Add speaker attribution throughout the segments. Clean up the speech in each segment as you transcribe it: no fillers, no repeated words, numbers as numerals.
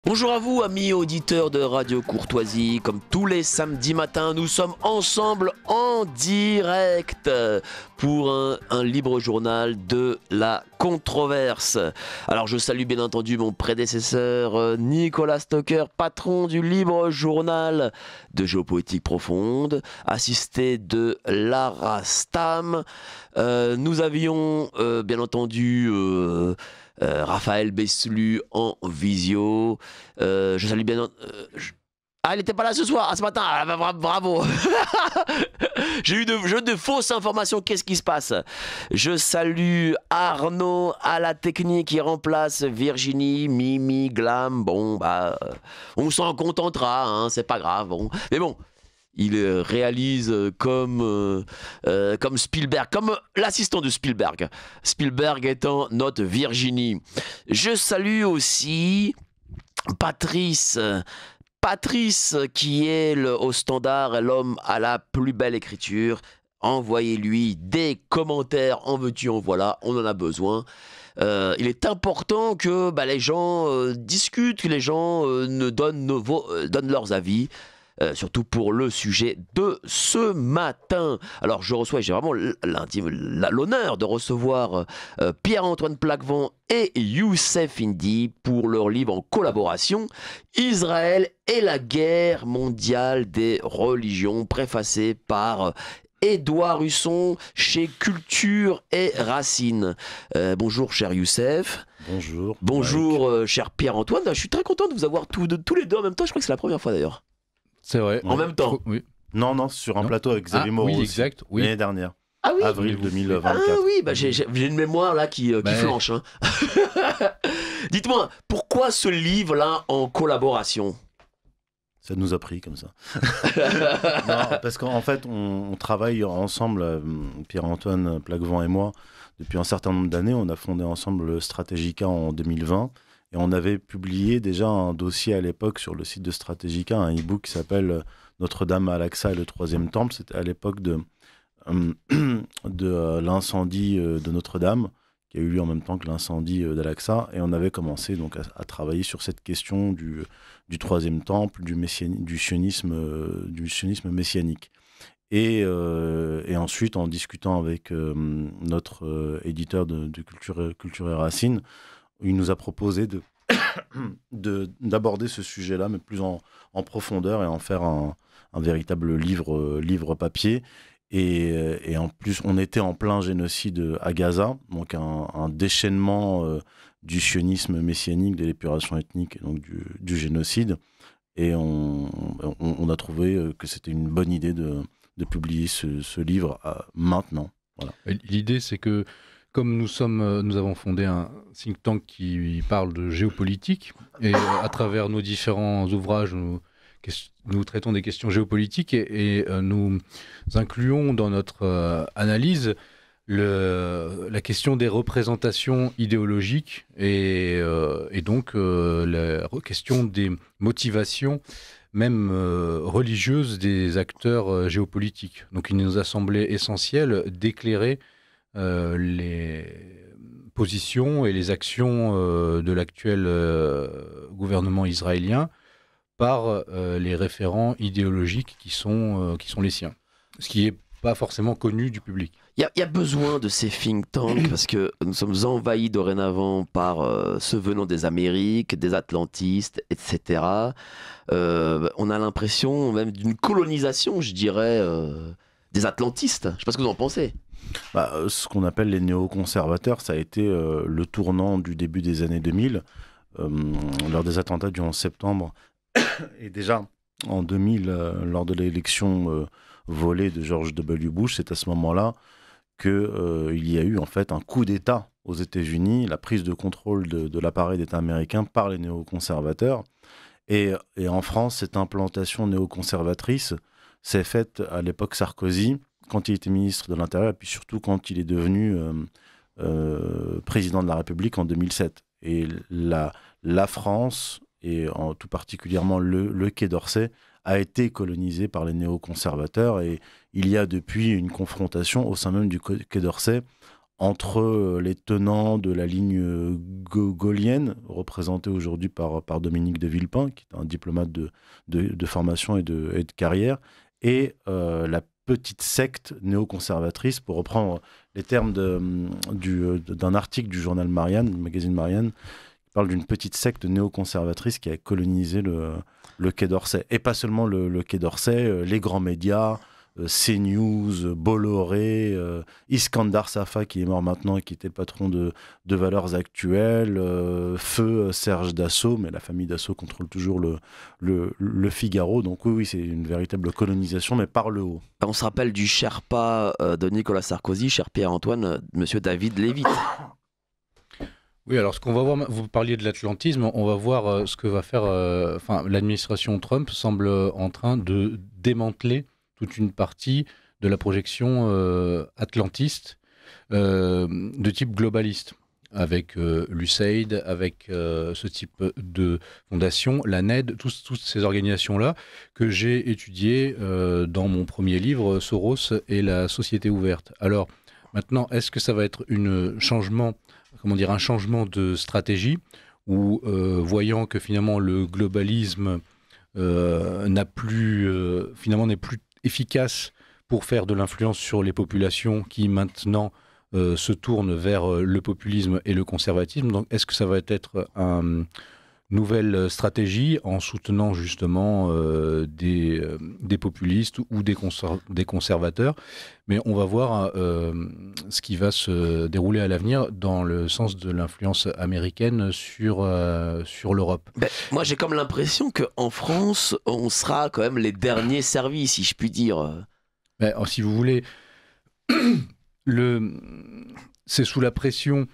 Speaker 1: Bonjour à vous, amis auditeurs de Radio Courtoisie. Comme tous les samedis matins, nous sommes ensemble en direct pour un libre journal de la controverse. Alors je salue bien entendu mon prédécesseur Nicolas Stocker, patron du libre journal de géopolitique profonde, assisté de Lara Stam. Nous avions bien entendu... Raphaël Beslu en visio. Je salue bien. Ah, il n'était pas là ce soir, ce matin. Ah, bah, bravo. J'ai eu de fausses informations. Qu'est-ce qui se passe? Je salue Arnaud à la technique qui remplace Virginie, Mimi, Glam. Bon, bah, on s'en contentera, hein, c'est pas grave. Bon. Mais bon. Il réalise comme Spielberg, comme l'assistant de Spielberg. Spielberg étant notre Virginie. Je salue aussi Patrice. Patrice qui est au standard et l'homme à la plus belle écriture. Envoyez-lui des commentaires, en veux-tu, en voilà, on en a besoin. Il est important que les gens discutent, que les gens donnent leurs avis. Surtout pour le sujet de ce matin. Alors je reçois, j'ai vraiment l'honneur de recevoir Pierre-Antoine Plaquevent et Youssef Indy pour leur livre en collaboration Israël et la guerre mondiale des religions, préfacé par Édouard Husson chez Culture et Racines. Bonjour cher Youssef.
Speaker 2: Bonjour.
Speaker 1: Bonjour cher Pierre-Antoine. Je suis très content de vous avoir tous les deux en même temps. Je crois que c'est la première fois d'ailleurs.
Speaker 3: C'est vrai.
Speaker 1: En même temps.
Speaker 3: Oui.
Speaker 2: Non, sur un plateau avec Xavier Moreau.
Speaker 3: Oui, exact. Oui.
Speaker 2: L'année dernière.
Speaker 1: Ah oui.
Speaker 2: Avril 2024.
Speaker 1: Ah oui, j'ai une mémoire là qui flanche. Hein. Dites-moi, pourquoi ce livre-là en collaboration?
Speaker 2: Ça nous a pris comme ça. Non, parce qu'en fait, on travaille ensemble, Pierre-Antoine Plaquevent et moi, depuis un certain nombre d'années. On a fondé ensemble Stratégica en 2020. Et on avait publié déjà un dossier à l'époque sur le site de Stratégica, un e-book qui s'appelle Notre-Dame à Al-Aqsa et le Troisième Temple. C'était à l'époque de l'incendie de Notre-Dame, qui a eu lieu en même temps que l'incendie d'Al-Aqsa. Et on avait commencé donc à travailler sur cette question du Troisième Temple, du sionisme messianique. Et ensuite, en discutant avec notre éditeur de Culture et Racines, il nous a proposé d'aborder ce sujet-là, mais plus en profondeur et en faire un véritable livre papier. Et en plus, on était en plein génocide à Gaza, donc un déchaînement du sionisme messianique, de l'épuration ethnique, donc du génocide. Et on a trouvé que c'était une bonne idée de publier ce livre maintenant. Voilà.
Speaker 3: L'idée, c'est que comme nous avons fondé un think tank qui parle de géopolitique, et à travers nos différents ouvrages, nous traitons des questions géopolitiques et nous incluons dans notre analyse la question des représentations idéologiques et donc la question des motivations, même religieuses, des acteurs géopolitiques. Donc il nous a semblé essentiel d'éclairer les positions et les actions de l'actuel gouvernement israélien par les référents idéologiques qui sont les siens, ce qui n'est pas forcément connu du public.
Speaker 1: Il y a besoin de ces think tanks parce que nous sommes envahis dorénavant par ceux venant des Amériques, des atlantistes, etc. On a l'impression même d'une colonisation, je dirais, des atlantistes. Je ne sais pas ce que vous en pensez.
Speaker 2: Ce qu'on appelle les néoconservateurs, ça a été le tournant du début des années 2000, lors des attentats du 11 septembre. Et déjà, en 2000, lors de l'élection volée de George W. Bush, c'est à ce moment-là qu'il y a eu en fait un coup d'État aux États-Unis, la prise de contrôle de l'appareil d'État américain par les néoconservateurs. Et en France, cette implantation néoconservatrice s'est faite à l'époque Sarkozy, quand il était ministre de l'Intérieur, et puis surtout quand il est devenu président de la République en 2007. Et la France, et tout particulièrement le Quai d'Orsay, a été colonisé par les néoconservateurs. Et il y a depuis une confrontation au sein même du Quai d'Orsay entre les tenants de la ligne gaulienne, représentée aujourd'hui par Dominique de Villepin, qui est un diplomate de formation et de carrière, et la petite secte néoconservatrice, pour reprendre les termes d'un article du journal Marianne, le magazine Marianne, qui parle d'une petite secte néoconservatrice qui a colonisé le Quai d'Orsay. Et pas seulement le Quai d'Orsay, les grands médias, CNews, Bolloré, Iskandar Safa qui est mort maintenant et qui était le patron de Valeurs Actuelles, Feu Serge Dassault, mais la famille Dassault contrôle toujours le Figaro. Donc oui, c'est une véritable colonisation, mais par le haut.
Speaker 1: On se rappelle du Sherpa de Nicolas Sarkozy, cher Pierre-Antoine, monsieur David Lévite.
Speaker 3: Oui, alors ce qu'on va voir, vous parliez de l'atlantisme, on va voir ce que va faire, l'administration Trump semble en train de démanteler toute une partie de la projection atlantiste de type globaliste, avec l'USAID, avec ce type de fondation, la NED, toutes ces organisations-là que j'ai étudiées dans mon premier livre, Soros et la société ouverte. Alors maintenant, est-ce que ça va être un changement de stratégie, où voyant que finalement le globalisme n'est plus efficace pour faire de l'influence sur les populations qui maintenant se tournent vers le populisme et le conservatisme. Donc, est-ce que ça va être une nouvelle stratégie en soutenant justement des populistes ou des conservateurs? Mais on va voir ce qui va se dérouler à l'avenir dans le sens de l'influence américaine sur l'Europe.
Speaker 1: Moi, j'ai comme l'impression qu'en France, on sera quand même les derniers servis, si je puis dire.
Speaker 3: Si vous voulez, c'est sous la pression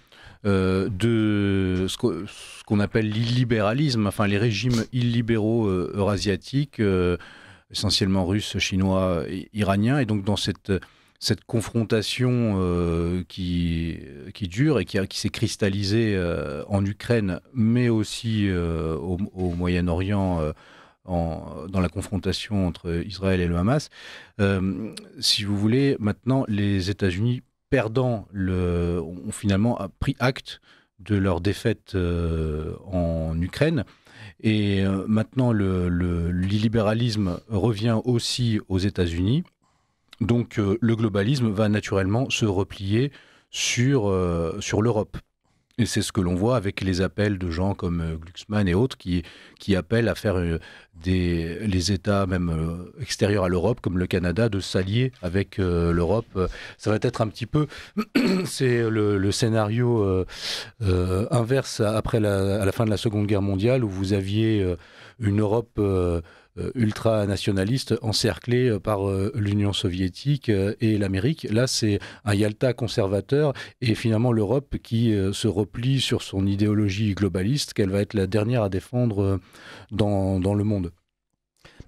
Speaker 3: de ce qu'on appelle l'illibéralisme, enfin les régimes illibéraux eurasiatiques, essentiellement russes, chinois, iraniens, et donc dans cette confrontation qui dure et qui s'est cristallisée en Ukraine, mais aussi au Moyen-Orient, dans la confrontation entre Israël et le Hamas. Si vous voulez, maintenant, les États-Unis perdants ont finalement pris acte de leur défaite en Ukraine. Et maintenant, l'illibéralisme revient aussi aux États-Unis. Donc, le globalisme va naturellement se replier sur l'Europe. Et c'est ce que l'on voit avec les appels de gens comme Glucksmann et autres qui appellent à faire les États même extérieurs à l'Europe, comme le Canada, de s'allier avec l'Europe. Ça va être un petit peu, c'est le scénario inverse à la fin de la Seconde Guerre mondiale, où vous aviez une Europe ultranationaliste encerclée par l'Union soviétique et l'Amérique. Là, c'est un Yalta conservateur et finalement l'Europe qui se replie sur son idéologie globaliste, qu'elle va être la dernière à défendre dans le monde.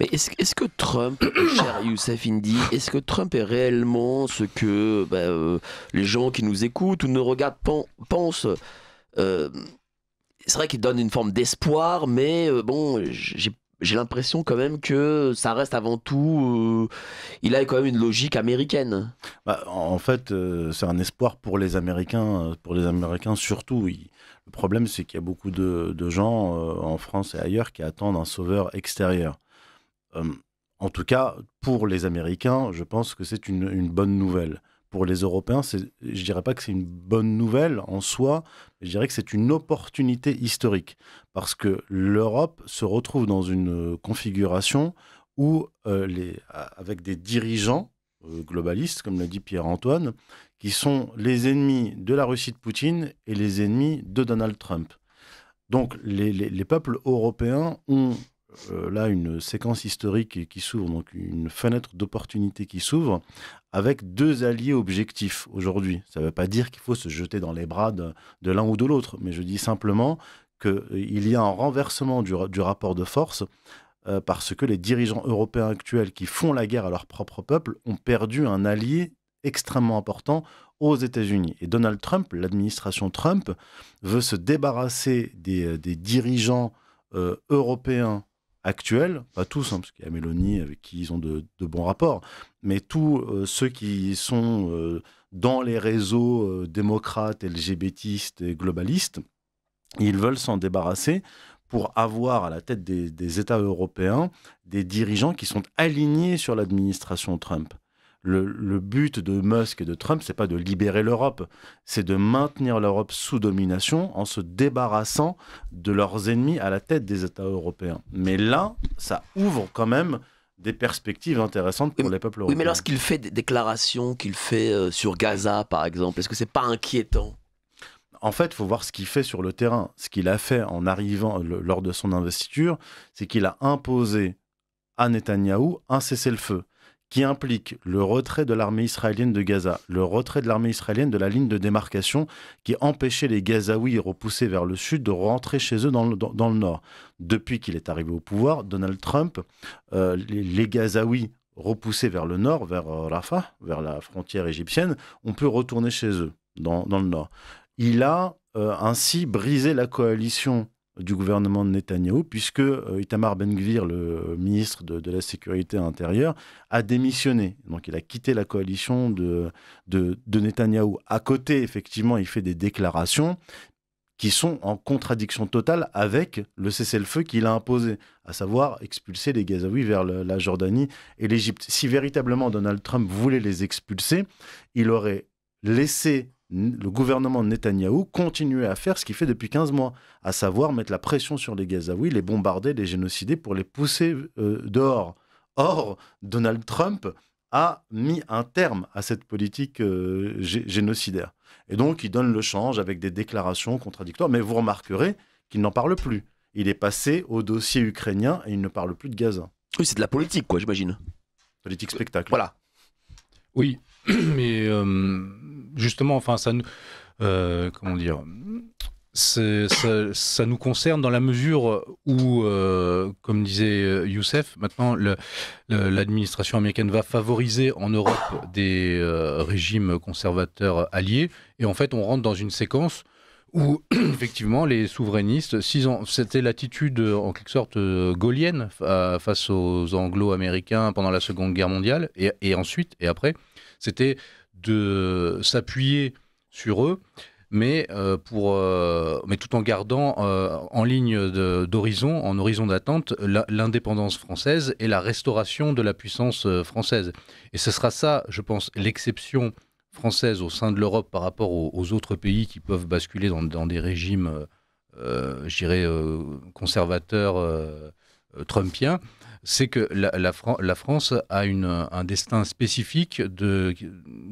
Speaker 1: Mais est-ce que Trump, cher Youssef Indy, est-ce que Trump est réellement ce que les gens qui nous écoutent ou nous regardent pensent c'est vrai qu'il donne une forme d'espoir, mais j'ai l'impression quand même que ça reste avant tout... il a quand même une logique américaine.
Speaker 2: En fait, c'est un espoir pour les Américains surtout. Le problème, c'est qu'il y a beaucoup de gens en France et ailleurs qui attendent un sauveur extérieur. En tout cas, pour les Américains, je pense que c'est une bonne nouvelle. Pour les Européens, je ne dirais pas que c'est une bonne nouvelle en soi, mais je dirais que c'est une opportunité historique. Parce que l'Europe se retrouve dans une configuration où, avec des dirigeants globalistes, comme l'a dit Pierre-Antoine, qui sont les ennemis de la Russie de Poutine et les ennemis de Donald Trump. Donc les peuples européens ont là une séquence historique qui s'ouvre, donc une fenêtre d'opportunité qui s'ouvre, avec deux alliés objectifs aujourd'hui. Ça ne veut pas dire qu'il faut se jeter dans les bras de l'un ou de l'autre, mais je dis simplement qu'il y a un renversement du rapport de force parce que les dirigeants européens actuels qui font la guerre à leur propre peuple ont perdu un allié extrêmement important aux États-Unis. Et Donald Trump, l'administration Trump, veut se débarrasser des dirigeants européens actuels, pas tous, parce qu'il y a Mélanie avec qui ils ont de bons rapports, mais tous ceux qui sont dans les réseaux démocrates, LGBTistes et globalistes, Ils veulent s'en débarrasser pour avoir à la tête des États européens des dirigeants qui sont alignés sur l'administration Trump. Le but de Musk et de Trump, c'est pas de libérer l'Europe, c'est de maintenir l'Europe sous domination en se débarrassant de leurs ennemis à la tête des États européens. Mais là, ça ouvre quand même des perspectives intéressantes pour les peuples européens.
Speaker 1: Oui, mais lorsqu'il fait des déclarations qu'il fait sur Gaza, par exemple, est-ce que c'est pas inquiétant ?
Speaker 2: En fait, il faut voir ce qu'il fait sur le terrain. Ce qu'il a fait en arrivant lors de son investiture, c'est qu'il a imposé à Netanyahou un cessez-le-feu qui implique le retrait de l'armée israélienne de Gaza, le retrait de l'armée israélienne de la ligne de démarcation qui empêchait les Gazaouis repoussés vers le sud de rentrer chez eux dans le nord. Depuis qu'il est arrivé au pouvoir, Donald Trump, les Gazaouis repoussés vers le nord, vers Rafah, vers la frontière égyptienne, ont pu retourner chez eux, dans le nord. Il a ainsi brisé la coalition du gouvernement de Netanyahou, puisque Itamar Ben-Gvir, le ministre de la Sécurité intérieure, a démissionné. Donc il a quitté la coalition de Netanyahou. À côté, effectivement, il fait des déclarations qui sont en contradiction totale avec le cessez-le-feu qu'il a imposé, à savoir expulser les Gazaouis vers la Jordanie et l'Égypte. Si véritablement Donald Trump voulait les expulser, il aurait laissé le gouvernement de Netanyahou continuer à faire ce qu'il fait depuis 15 mois, à savoir mettre la pression sur les Gazaouis, les bombarder, les génocider pour les pousser dehors. Or, Donald Trump a mis un terme à cette politique génocidaire. Et donc, il donne le change avec des déclarations contradictoires, mais vous remarquerez qu'il n'en parle plus. Il est passé au dossier ukrainien et il ne parle plus de Gaza.
Speaker 1: Oui, c'est de la politique, quoi, j'imagine.
Speaker 2: Politique spectacle.
Speaker 1: Voilà.
Speaker 3: Oui, mais justement, enfin, ça nous, comment dire, ça nous concerne dans la mesure où, comme disait Youssef, maintenant l'administration américaine va favoriser en Europe des régimes conservateurs alliés, et en fait, on rentre dans une séquence où effectivement les souverainistes, c'était l'attitude en quelque sorte gaullienne face aux Anglo-Américains pendant la Seconde Guerre mondiale, et ensuite et après, c'était de s'appuyer sur eux, mais tout en gardant en ligne d'horizon, en horizon d'attente, l'indépendance française et la restauration de la puissance française. Et ce sera ça, je pense, l'exception française au sein de l'Europe par rapport aux autres pays qui peuvent basculer dans des régimes, je dirais, conservateurs, trumpiens. C'est que la France a un destin spécifique de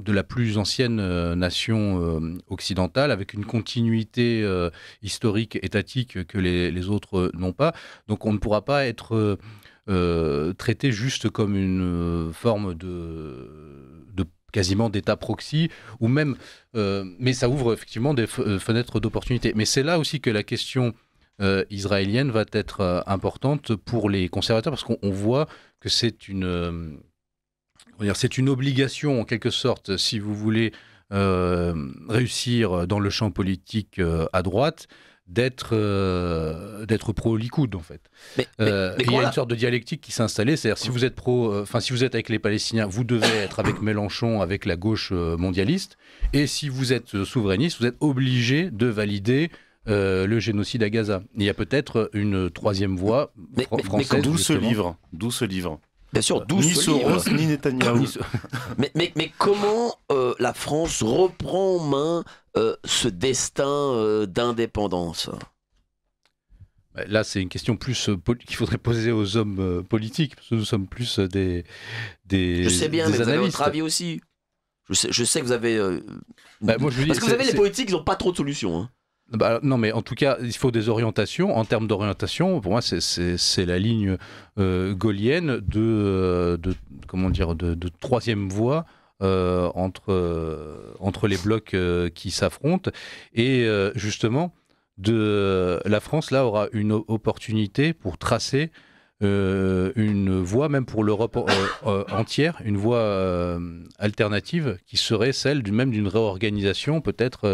Speaker 3: la plus ancienne nation occidentale, avec une continuité historique, étatique que les autres n'ont pas. Donc on ne pourra pas être traité juste comme une forme de quasiment d'État proxy, ou même, mais ça ouvre effectivement des fenêtres d'opportunité. Mais c'est là aussi que la question israélienne va être importante pour les conservateurs, parce qu'on voit que c'est une obligation en quelque sorte, si vous voulez réussir dans le champ politique à droite, d'être pro-Likoud en fait. Mais il y a une sorte de dialectique qui s'est installée, c'est-à-dire si vous êtes si vous êtes avec les Palestiniens, vous devez être avec Mélenchon, avec la gauche mondialiste, et si vous êtes souverainiste, vous êtes obligé de valider le génocide à Gaza. Il y a peut-être une troisième voie française.
Speaker 2: D'où ce livre.
Speaker 1: Bien sûr, d'où
Speaker 2: ni
Speaker 1: ce
Speaker 2: Soros,
Speaker 1: livre.
Speaker 2: ni Netanyahou.
Speaker 1: mais comment la France reprend en main ce destin d'indépendance ?
Speaker 3: Là, c'est une question plus qu'il faudrait poser aux hommes politiques, parce que nous sommes plus des
Speaker 1: Je sais bien, mais
Speaker 3: analystes.
Speaker 1: vous avez votre avis aussi. Je sais que vous avez...
Speaker 3: moi, je
Speaker 1: Parce que vous savez, les politiques, ils n'ont pas trop de solutions. Hein.
Speaker 3: Non, mais en tout cas, il faut des orientations. En termes d'orientation, pour moi, c'est la ligne gaullienne de troisième voie entre les blocs qui s'affrontent. Et justement, la France, là, aura une opportunité pour tracer une voie, même pour l'Europe entière, une voie alternative qui serait celle d'une réorganisation peut-être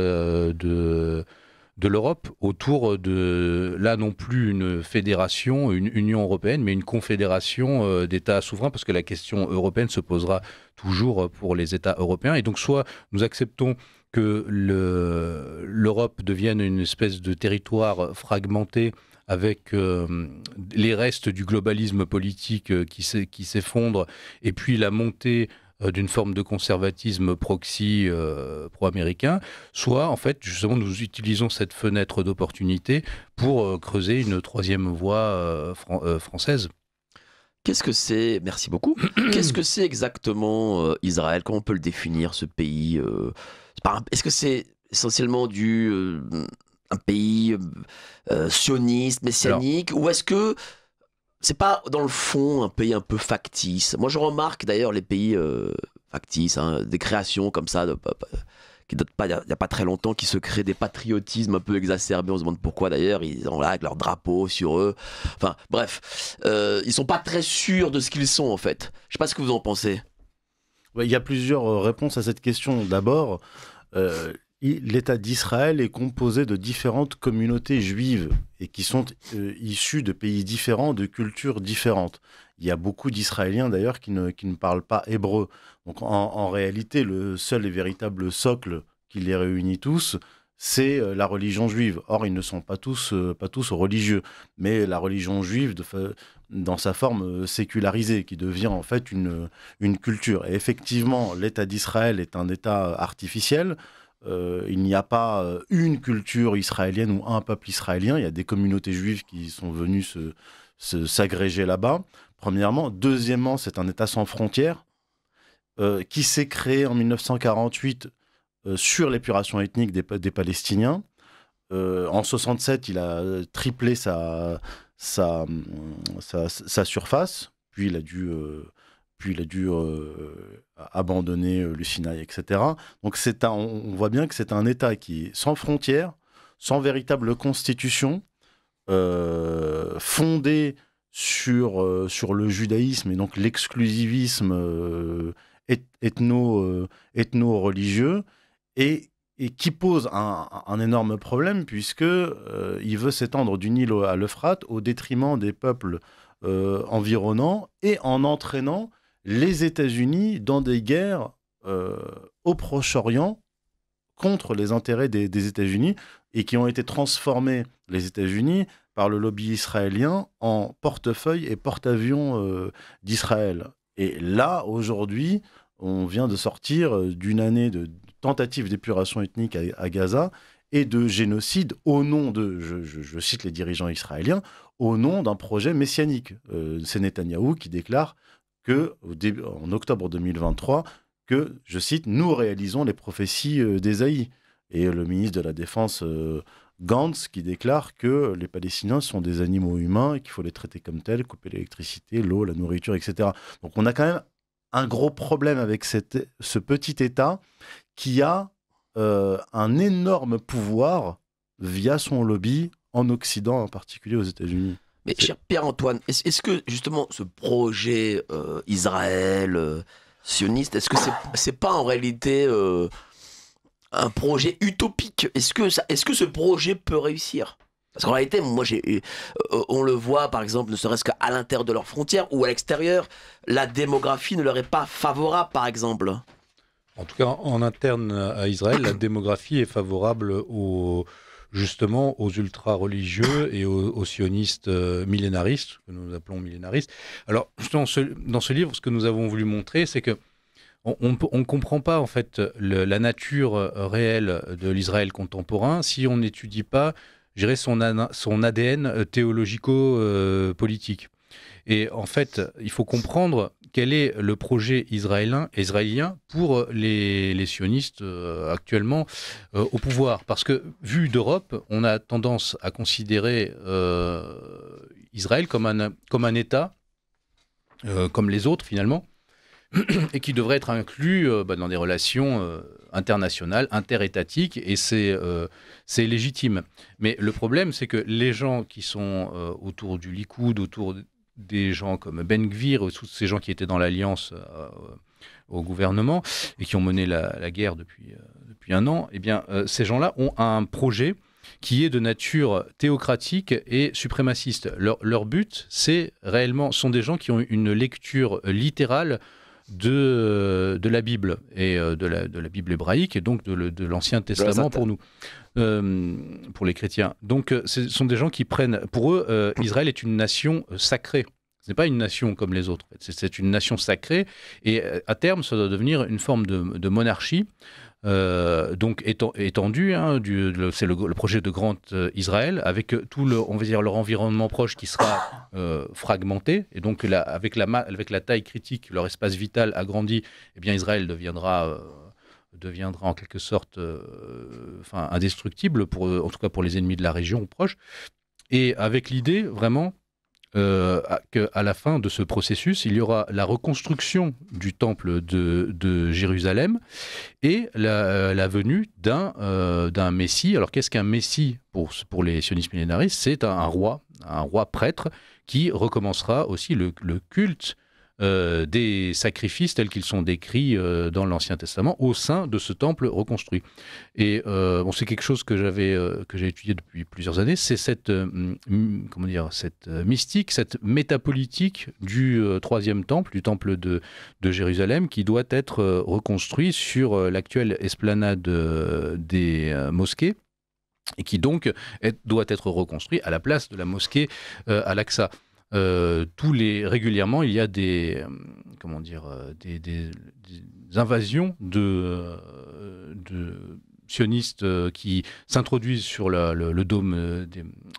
Speaker 3: de l'Europe autour de, là non plus une fédération, une Union européenne, mais une confédération d'États souverains, parce que la question européenne se posera toujours pour les États européens. Et donc soit nous acceptons que l'Europe devienne une espèce de territoire fragmenté avec les restes du globalisme politique qui s'effondre, et puis la montée d'une forme de conservatisme proxy pro-américain, soit en fait justement nous utilisons cette fenêtre d'opportunité pour creuser une troisième voie française.
Speaker 1: Qu'est-ce que c'est, merci beaucoup, qu'est-ce que c'est exactement Israël? Comment on peut le définir, ce pays? Est-ce que c'est essentiellement un pays sioniste, messianique, ou est-ce que c'est pas, dans le fond, un pays un peu factice? Moi, je remarque d'ailleurs les pays factices, hein, des créations comme ça, qui datent pas, il n'y a pas très longtemps, qui se créent des patriotismes un peu exacerbés. On se demande pourquoi d'ailleurs, ils ont là avec leur drapeau sur eux. Enfin, bref, ils sont pas très sûrs de ce qu'ils sont en fait. Je sais pas ce que vous en pensez.
Speaker 2: Il y a plusieurs réponses à cette question. D'abord, l'État d'Israël est composé de différentes communautés juives et qui sont issues de pays différents, de cultures différentes. Il y a beaucoup d'Israéliens d'ailleurs qui ne parlent pas hébreu. Donc en réalité, le seul et véritable socle qui les réunit tous, c'est la religion juive. Or, ils ne sont pas tous religieux, mais la religion juive dans sa forme sécularisée, qui devient en fait une culture. Et effectivement, l'État d'Israël est un État artificiel. Il n'y a pas une culture israélienne ou un peuple israélien. Il y a des communautés juives qui sont venues s'agréger là-bas, premièrement. Deuxièmement, c'est un État sans frontières qui s'est créé en 1948 sur l'épuration ethnique des Palestiniens. En 67, il a triplé sa surface, puis il a dû abandonner le Sinaï, etc. Donc on voit bien que c'est un État qui est sans frontières, sans véritable constitution, fondé sur le judaïsme et donc l'exclusivisme ethno-religieux, et qui pose un énorme problème, puisqu'il veut s'étendre du Nil à l'Euphrate au détriment des peuples environnants, et en entraînant les États-Unis dans des guerres au Proche-Orient contre les intérêts des États-Unis, et qui ont été transformés, les États-Unis, par le lobby israélien en portefeuille et porte-avions d'Israël. Et là, aujourd'hui, on vient de sortir d'une année de tentative d'épuration ethnique à Gaza et de génocide au nom de, je cite les dirigeants israéliens, au nom d'un projet messianique. C'est Netanyahou qui déclare en octobre 2023 que, je cite, « Nous réalisons les prophéties d'Ésaïe ». Et le ministre de la Défense, Gantz, qui déclare que les Palestiniens sont des animaux humains et qu'il faut les traiter comme tels, couper l'électricité, l'eau, la nourriture, etc. Donc on a quand même un gros problème avec ce petit État qui a un énorme pouvoir via son lobby en Occident, en particulier aux États-Unis.
Speaker 1: Mais cher Pierre-Antoine, est-ce que justement ce projet Israël sioniste, est-ce que c'est pas en réalité un projet utopique? Est-ce que ce projet peut réussir? Parce qu'en réalité, moi, on le voit, par exemple, ne serait-ce qu'à l'intérieur de leurs frontières ou à l'extérieur, la démographie ne leur est pas favorable, par exemple.
Speaker 3: En tout cas, en interne à Israël, la démographie est favorable justement aux ultra-religieux et aux sionistes millénaristes, que nous appelons millénaristes. Alors, justement, dans ce livre, ce que nous avons voulu montrer, c'est que on ne comprend pas, en fait, la nature réelle de l'Israël contemporain si on n'étudie pas, je dirais, son ADN théologico-politique. Et en fait, il faut comprendre quel est le projet israélien pour les sionistes actuellement au pouvoir. Parce que, vu d'Europe, on a tendance à considérer Israël comme un État, comme les autres finalement, et qui devrait être inclus dans des relations internationales, interétatiques, et c'est légitime. Mais le problème, c'est que les gens qui sont autour du Likoud, autour des gens comme Ben Gvir, tous ces gens qui étaient dans l'alliance au gouvernement et qui ont mené la guerre depuis un an, eh bien, ces gens-là ont un projet qui est de nature théocratique et suprémaciste. Leur but, sont des gens qui ont une lecture littérale de la Bible, et de la Bible hébraïque, et donc de l'Ancien Testament pour nous, pour les chrétiens. Donc ce sont des gens qui prennent... Pour eux, Israël est une nation sacrée. Ce n'est pas une nation comme les autres. C'est une nation sacrée, et à terme, ça doit devenir une forme de monarchie, donc étendue. Hein, c'est le projet de Grand Israël, avec tout on va dire, leur environnement proche qui sera fragmenté, et donc avec la taille critique, leur espace vital agrandi, eh bien Israël deviendra en quelque sorte indestructible, en tout cas pour les ennemis de la région proche, et avec l'idée vraiment qu'à la fin de ce processus, il y aura la reconstruction du temple de Jérusalem et la venue d'un Messie. Alors qu'est-ce qu'un Messie pour les sionistes millénaristes? C'est un roi prêtre qui recommencera aussi le culte des sacrifices tels qu'ils sont décrits dans l'Ancien Testament au sein de ce temple reconstruit. Et c'est quelque chose que j'ai étudié depuis plusieurs années, c'est cette mystique, cette métapolitique du troisième temple, du temple de Jérusalem, qui doit être reconstruit sur l'actuelle esplanade des mosquées, et qui donc doit être reconstruit à la place de la mosquée Al-Aqsa. Régulièrement, il y a des invasions de sionistes qui s'introduisent sur le dôme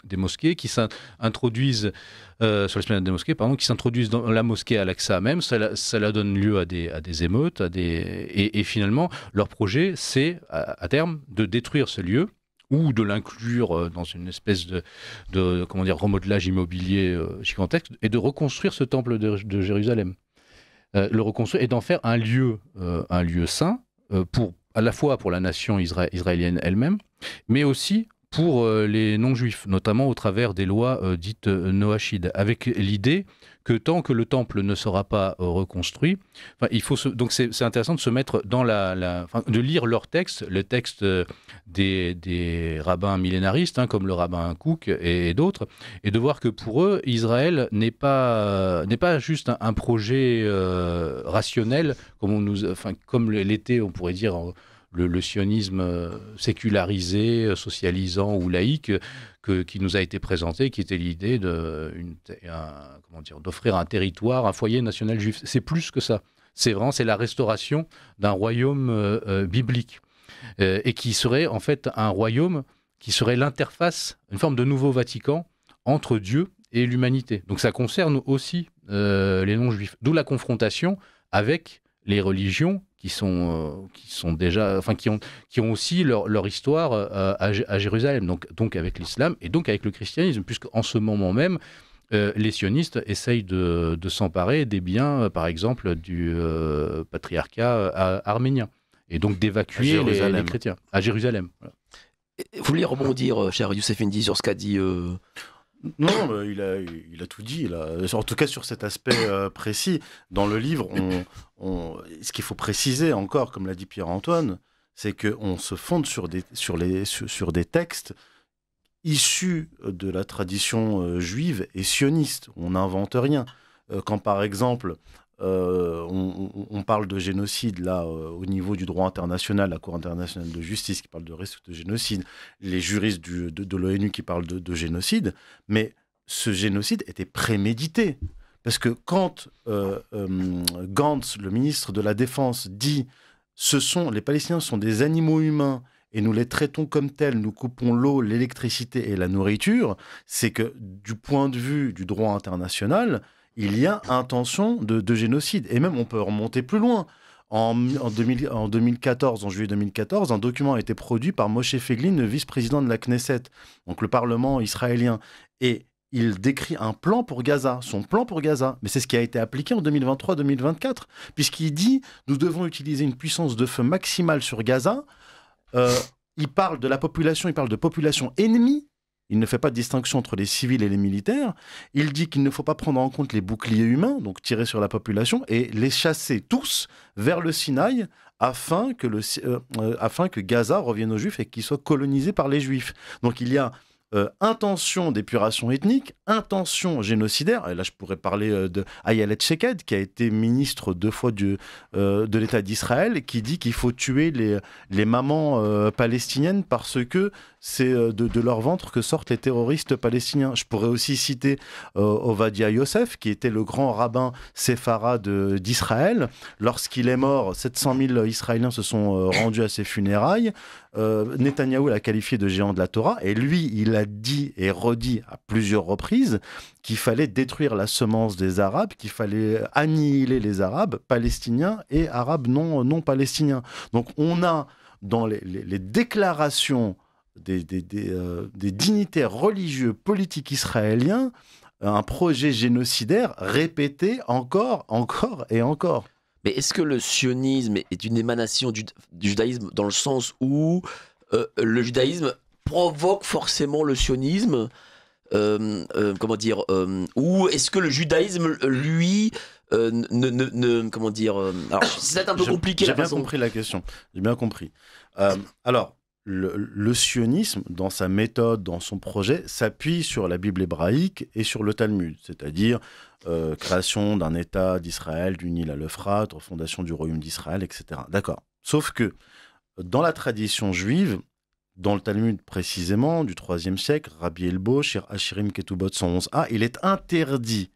Speaker 3: des mosquées, qui s'introduisent sur l'esplanade des mosquées, qui s'introduisent dans la mosquée Al-Aqsa même. Ça donne lieu à des émeutes, et finalement, leur projet, c'est à terme de détruire ce lieu, ou de l'inclure dans une espèce de remodelage immobilier gigantesque, et de reconstruire ce temple de Jérusalem. Le reconstruire et d'en faire un lieu saint, à la fois pour la nation israélienne elle-même, mais aussi pour les non-juifs, notamment au travers des lois dites noachides, avec l'idée que tant que le temple ne sera pas reconstruit, donc c'est intéressant de se mettre dans de lire leurs textes, les textes des rabbins millénaristes, comme le rabbin Kook et d'autres, et de voir que pour eux, Israël n'est pas juste un projet rationnel, comme l'était, on pourrait dire, le sionisme sécularisé, socialisant ou laïque qui nous a été présenté, qui était l'idée d'offrir un territoire, un foyer national juif. C'est plus que ça. C'est la restauration d'un royaume biblique, et qui serait en fait un royaume qui serait l'interface, une forme de nouveau Vatican entre Dieu et l'humanité. Donc ça concerne aussi les non-juifs. D'où la confrontation avec les religions qui ont aussi leur histoire à Jérusalem, donc avec l'islam et donc avec le christianisme, puisqu'en ce moment même, les sionistes essayent de s'emparer des biens, par exemple, du patriarcat arménien, et donc d'évacuer les chrétiens à Jérusalem. Voilà.
Speaker 1: Vous voulez rebondir, cher Youssef Indy, sur ce qu'a dit
Speaker 2: Non, il a tout dit. En tout cas, sur cet aspect précis, dans le livre, ce qu'il faut préciser encore, comme l'a dit Pierre-Antoine, c'est qu'on se fonde sur des textes issus de la tradition juive et sioniste. On n'invente rien. Quand, par exemple, on parle de génocide là au niveau du droit international, la Cour internationale de justice qui parle de risque de génocide, les juristes de l'ONU qui parlent de génocide, mais ce génocide était prémédité. Parce que quand Gantz, le ministre de la Défense, dit les Palestiniens sont des animaux humains et nous les traitons comme tels, nous coupons l'eau, l'électricité et la nourriture, c'est que du point de vue du droit international, il y a intention de génocide. Et même, on peut remonter plus loin. En 2014, en juillet 2014, un document a été produit par Moshe Feiglin, le vice-président de la Knesset, donc le Parlement israélien. Et il décrit un plan pour Gaza, son plan pour Gaza. Mais c'est ce qui a été appliqué en 2023-2024, puisqu'il dit « nous devons utiliser une puissance de feu maximale sur Gaza ». Il parle de la population, il parle de population ennemie. Il ne fait pas de distinction entre les civils et les militaires. Il dit qu'il ne faut pas prendre en compte les boucliers humains, donc tirer sur la population, et les chasser tous vers le Sinaï afin que Gaza revienne aux Juifs et qu'il soit colonisé par les Juifs. Donc il y a intention d'épuration ethnique, intention génocidaire. Et là, je pourrais parler de Ayelet Sheked, qui a été ministre 2 fois de l'État d'Israël, qui dit qu'il faut tuer les mamans palestiniennes parce que c'est de leur ventre que sortent les terroristes palestiniens. Je pourrais aussi citer Ovadia Yosef, qui était le grand rabbin séfarade d'Israël. Lorsqu'il est mort, 700 000 Israéliens se sont rendus à ses funérailles. Netanyahou l'a qualifié de géant de la Torah, et lui, il a dit et redit à plusieurs reprises qu'il fallait détruire la semence des Arabes, qu'il fallait annihiler les Arabes palestiniens et Arabes non palestiniens. Donc on a dans les déclarations des dignitaires religieux, politiques israéliens, un projet génocidaire répété encore et encore.
Speaker 1: Mais est-ce que le sionisme est une émanation du judaïsme dans le sens où le judaïsme provoque forcément le sionisme comment dire ou est-ce que le judaïsme, lui, comment dire alors, c'est un peu compliqué.
Speaker 2: J'ai bien compris la question. J'ai bien compris. Alors, le sionisme, dans sa méthode, dans son projet, s'appuie sur la Bible hébraïque et sur le Talmud, c'est-à-dire création d'un État d'Israël, du Nil à l'Euphrate, fondation du royaume d'Israël, etc. D'accord. Sauf que dans la tradition juive, dans le Talmud précisément, du IIIe siècle, Rabbi Elbo, Shir Hashirim Ketubot 111a, il est interdit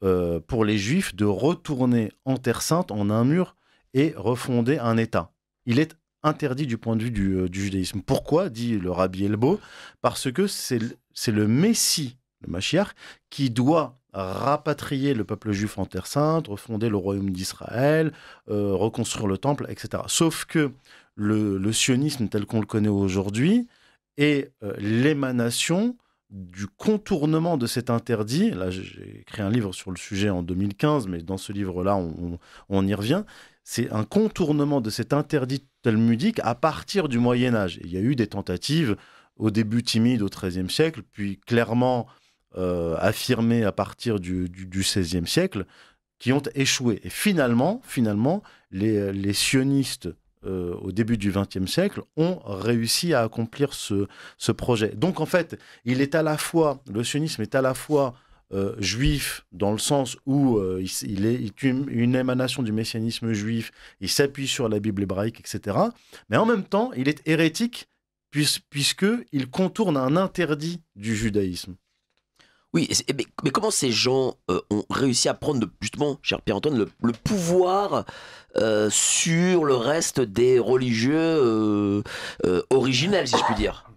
Speaker 2: pour les Juifs de retourner en Terre Sainte, en un mur, et refonder un État. Il est interdit du point de vue du judaïsme. Pourquoi, dit le Rabbi Elbo? Parce que c'est le Messie, le Mashiach, qui doit rapatrier le peuple juif en Terre Sainte, refonder le royaume d'Israël, reconstruire le temple, etc. Sauf que le sionisme tel qu'on le connaît aujourd'hui est l'émanation du contournement de cet interdit. Là, j'ai écrit un livre sur le sujet en 2015, mais dans ce livre-là, on y revient. C'est un contournement de cet interdit talmudique à partir du Moyen-Âge. Il y a eu des tentatives, au début timides au XIIIe siècle, puis clairement affirmées à partir du XVIe siècle, qui ont échoué. Et finalement les sionistes au début du XXe siècle ont réussi à accomplir ce projet. Donc en fait, le sionisme est à la fois juif dans le sens où il est une émanation du messianisme juif, il s'appuie sur la Bible hébraïque, etc. Mais en même temps, il est hérétique puisqu'il contourne un interdit du judaïsme.
Speaker 1: Oui, mais comment ces gens ont réussi à prendre, justement, cher Pierre-Antoine, le pouvoir sur le reste des religieux originels, si je puis dire?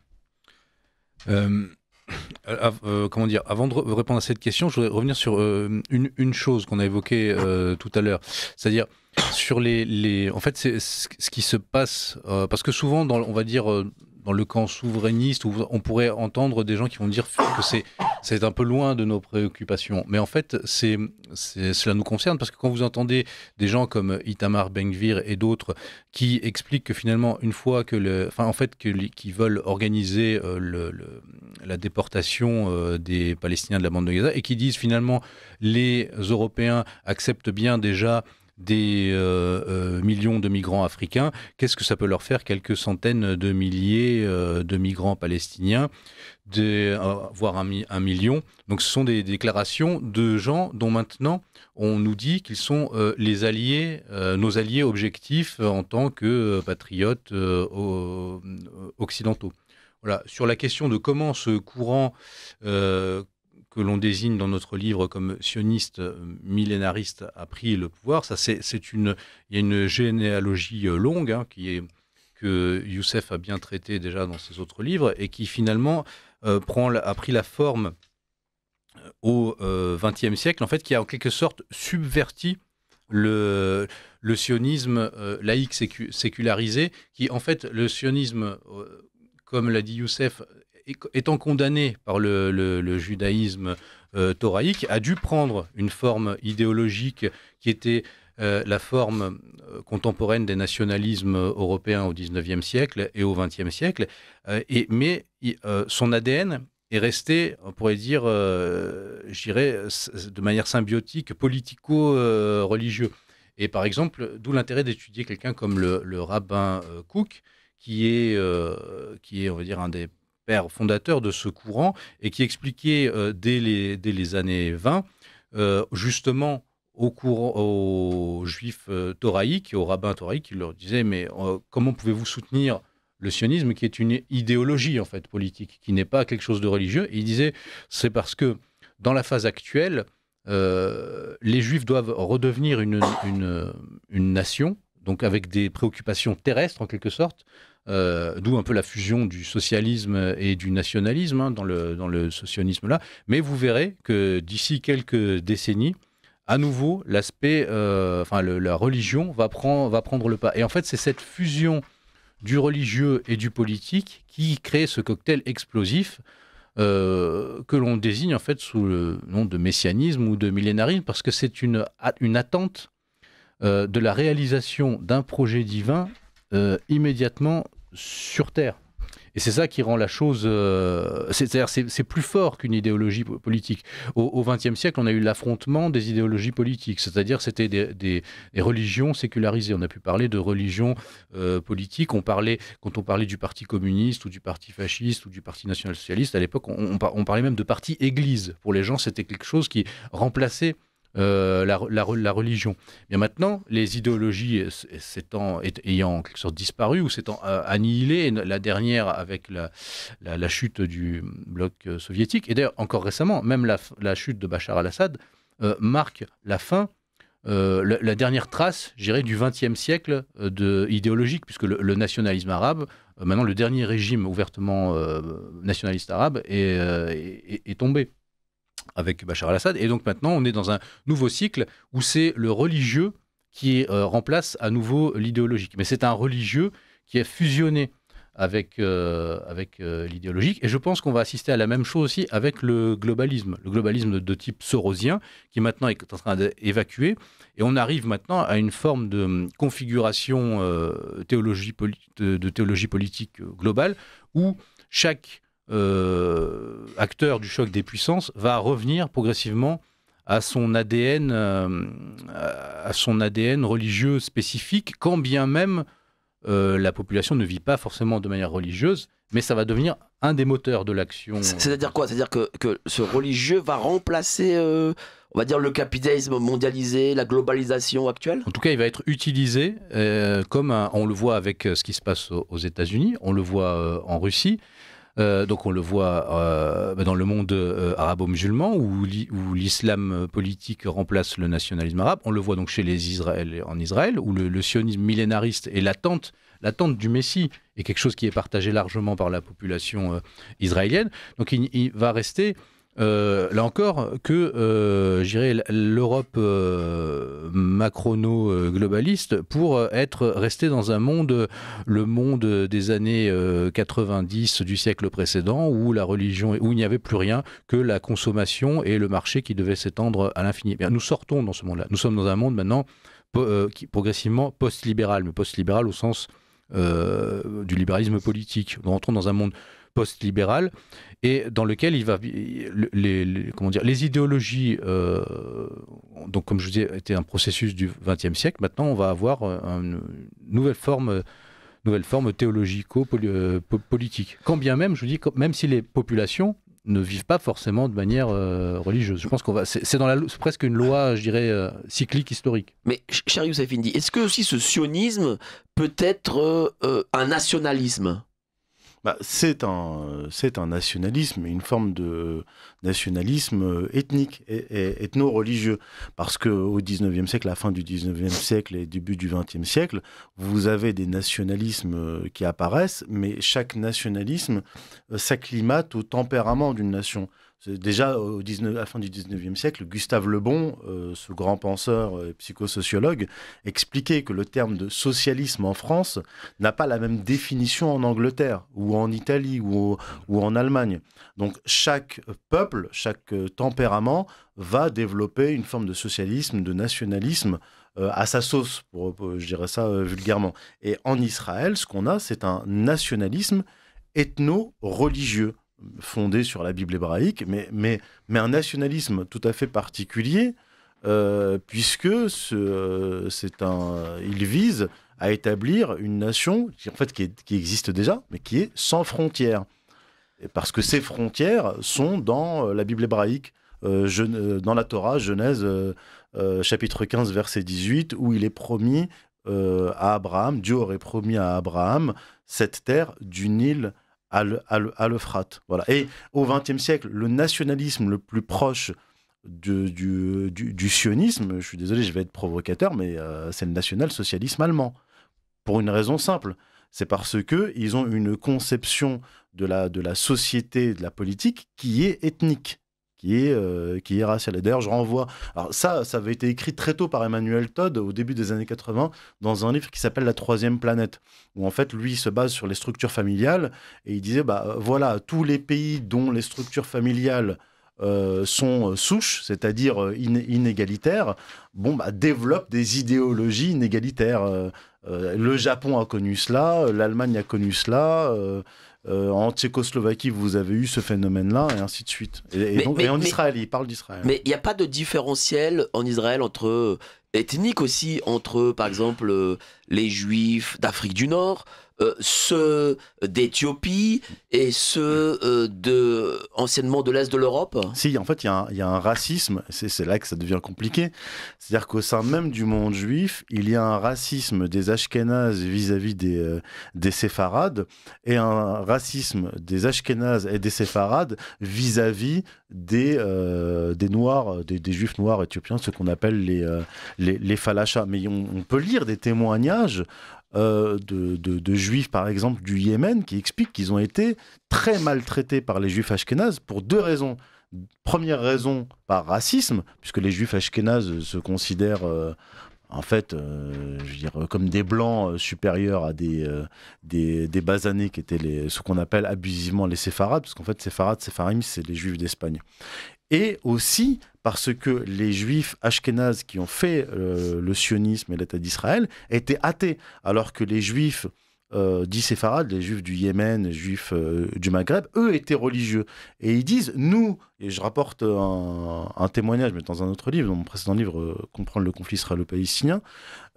Speaker 3: Comment dire, avant de répondre à cette question, je voudrais revenir sur une chose qu'on a évoquée tout à l'heure, c'est-à-dire sur en fait, c'est ce qui se passe, parce que souvent, on va dire, dans le camp souverainiste, où on pourrait entendre des gens qui vont dire que c'est un peu loin de nos préoccupations. Mais en fait, cela nous concerne, parce que quand vous entendez des gens comme Itamar Ben-Gvir et d'autres qui expliquent que finalement, une fois qu'ils veulent organiser la déportation des Palestiniens de la bande de Gaza, et qui disent finalement les Européens acceptent bien déjà des millions de migrants africains, qu'est-ce que ça peut leur faire, quelques centaines de milliers de migrants palestiniens, voire un million. Donc ce sont des déclarations de gens dont maintenant on nous dit qu'ils sont les alliés, nos alliés objectifs en tant que patriotes occidentaux. Voilà. Sur la question de comment ce courant que l'on désigne dans notre livre comme sioniste millénariste a pris le pouvoir, il y a une généalogie longue que Youssef a bien traité déjà dans ses autres livres et qui finalement a pris la forme au XXe siècle, en fait, qui a en quelque sorte subverti le sionisme laïque sécularisé, qui en fait, le sionisme, comme l'a dit Youssef, étant condamné par le judaïsme thoraïque, a dû prendre une forme idéologique qui était la forme contemporaine des nationalismes européens au XIXe siècle et au XXe siècle. Mais son ADN est resté, on pourrait dire, je dirais, de manière symbiotique, politico-religieux. Et par exemple, d'où l'intérêt d'étudier quelqu'un comme le rabbin Kook, qui est, on va dire, un des pères fondateurs de ce courant et qui expliquait dès les années 20, justement, aux juifs thoraïques, aux rabbins thoraïques, qui leur disaient mais comment pouvez-vous soutenir le sionisme qui est une idéologie en fait politique, qui n'est pas quelque chose de religieux. Et il disait c'est parce que dans la phase actuelle, les juifs doivent redevenir une nation, donc avec des préoccupations terrestres en quelque sorte, d'où un peu la fusion du socialisme et du nationalisme dans le sionisme là. Mais vous verrez que d'ici quelques décennies, à nouveau, l'aspect, la religion va prendre le pas. Et en fait, c'est cette fusion du religieux et du politique qui crée ce cocktail explosif que l'on désigne en fait sous le nom de messianisme ou de millénarisme, parce que c'est une attente de la réalisation d'un projet divin immédiatement sur Terre. Et c'est ça qui rend la chose... c'est plus fort qu'une idéologie politique. Au XXe siècle, on a eu l'affrontement des idéologies politiques, c'est-à-dire c'était des religions sécularisées. On a pu parler de religions politiques. Quand on parlait du parti communiste ou du parti fasciste ou du parti national-socialiste, à l'époque, on parlait même de parti église. Pour les gens, c'était quelque chose qui remplaçait la religion. Bien maintenant, les idéologies ayant en quelque sorte disparu ou s'étant annihilées, la dernière avec la chute du bloc soviétique, et d'ailleurs encore récemment, même la chute de Bachar al-Assad marque la fin, la dernière trace, je dirais, du XXe siècle idéologique, puisque le nationalisme arabe, maintenant le dernier régime ouvertement nationaliste arabe est tombé avec Bachar al-Assad. Et donc maintenant, on est dans un nouveau cycle où c'est le religieux qui remplace à nouveau l'idéologique. Mais c'est un religieux qui est fusionné avec l'idéologique. Et je pense qu'on va assister à la même chose aussi avec le globalisme de type sorosien, qui maintenant est en train d'évacuer. Et on arrive maintenant à une forme de configuration de théologie politique globale, où chaque acteur du choc des puissances va revenir progressivement à son ADN religieux spécifique, quand bien même la population ne vit pas forcément de manière religieuse, mais ça va devenir un des moteurs de l'action.
Speaker 1: C'est-à-dire quoi? C'est-à-dire que ce religieux va remplacer, on va dire, le capitalisme mondialisé, la globalisation actuelle?
Speaker 3: En tout cas, il va être utilisé comme on le voit avec ce qui se passe aux États-Unis, on le voit en Russie. Donc on le voit dans le monde arabo-musulman où l'islam politique remplace le nationalisme arabe. On le voit donc chez en Israël où le sionisme millénariste et l'attente du Messie est quelque chose qui est partagé largement par la population israélienne. Donc il va rester là encore que l'Europe macrono-globaliste pour rester dans le monde des années 90 du siècle précédent où la religion, où il n'y avait plus rien que la consommation et le marché qui devait s'étendre à l'infini. Bien, nous sortons dans ce monde-là. Nous sommes dans un monde maintenant qui progressivement post-libéral, mais post-libéral au sens du libéralisme politique. Nous rentrons dans un monde post-libéral et dans lequel les idéologies, donc comme je vous disais, étaient un processus du XXe siècle. Maintenant, on va avoir une nouvelle forme théologico-politique. Quand bien même, je vous dis, même si les populations ne vivent pas forcément de manière religieuse. Je pense c'est presque une loi, je dirais, cyclique historique.
Speaker 1: Mais cher Youssef Indy, est-ce que aussi ce sionisme peut être un nationalisme?
Speaker 2: C'est un nationalisme, une forme de nationalisme ethnique et ethno-religieux. Parce qu'au XIXe siècle, à la fin du XIXe siècle et début du XXe siècle, vous avez des nationalismes qui apparaissent, mais chaque nationalisme s'acclimate au tempérament d'une nation. Déjà, à la fin du XIXe siècle, Gustave Le Bon, ce grand penseur et psychosociologue, expliquait que le terme de socialisme en France n'a pas la même définition en Angleterre, ou en Italie, ou en Allemagne. Donc chaque peuple, chaque tempérament va développer une forme de socialisme, de nationalisme à sa sauce, je dirais ça vulgairement. Et en Israël, ce qu'on a, c'est un nationalisme ethno-religieux, fondé sur la Bible hébraïque, mais un nationalisme tout à fait particulier, puisque il vise à établir une nation qui existe déjà, mais qui est sans frontières. parce que ces frontières sont dans la Bible hébraïque, dans la Torah, Genèse chapitre 15, verset 18, où il est promis à Abraham, Dieu aurait promis à Abraham cette terre du Nil à l'Euphrate. Voilà. Et au XXe siècle, le nationalisme le plus proche du sionisme, je suis désolé, je vais être provocateur, mais c'est le national-socialisme allemand. Pour une raison simple, c'est parce qu'ils ont une conception de la société, de la politique qui est ethnique, qui est raciale. Et d'ailleurs, je renvoie... Alors ça avait été écrit très tôt par Emmanuel Todd, au début des années 80, dans un livre qui s'appelle « La troisième planète », où en fait, lui, il se base sur les structures familiales, et il disait, voilà, tous les pays dont les structures familiales sont souches, c'est-à-dire inégalitaires, développent des idéologies inégalitaires. Le Japon a connu cela, l'Allemagne a connu cela, en Tchécoslovaquie, vous avez eu ce phénomène-là, et ainsi de suite. Et en Israël, il parle d'Israël.
Speaker 1: Mais il n'y a pas de différentiel en Israël entre ethnique aussi, entre par exemple les Juifs d'Afrique du Nord, ceux d'Éthiopie et ceux anciennement de l'Est de l'Europe?
Speaker 2: Si, en fait, il y a un racisme, c'est là que ça devient compliqué. C'est-à-dire qu'au sein même du monde juif, il y a un racisme des Ashkénazes vis-à-vis des Séfarades et un racisme des Ashkénazes et des Séfarades vis-à-vis des Noirs, des Juifs noirs éthiopiens, ce qu'on appelle les falachas. Mais on peut lire des témoignages de juifs, par exemple, du Yémen, qui expliquent qu'ils ont été très maltraités par les juifs ashkénazes pour deux raisons. Première raison, par racisme, puisque les juifs ashkénazes se considèrent en fait, je veux dire, comme des blancs supérieurs à des basanés qui étaient ce qu'on appelle abusivement les séfarades, parce qu'en fait, séfarim, c'est les juifs d'Espagne. Et aussi parce que les juifs ashkénazes qui ont fait le sionisme et l'État d'Israël étaient athées, alors que les juifs dits séfarades, les juifs du Yémen, les juifs du Maghreb, eux étaient religieux. Et ils disent, nous, et je rapporte un témoignage, mais dans un autre livre, dans mon précédent livre, Comprendre le conflit israélo-palestinien,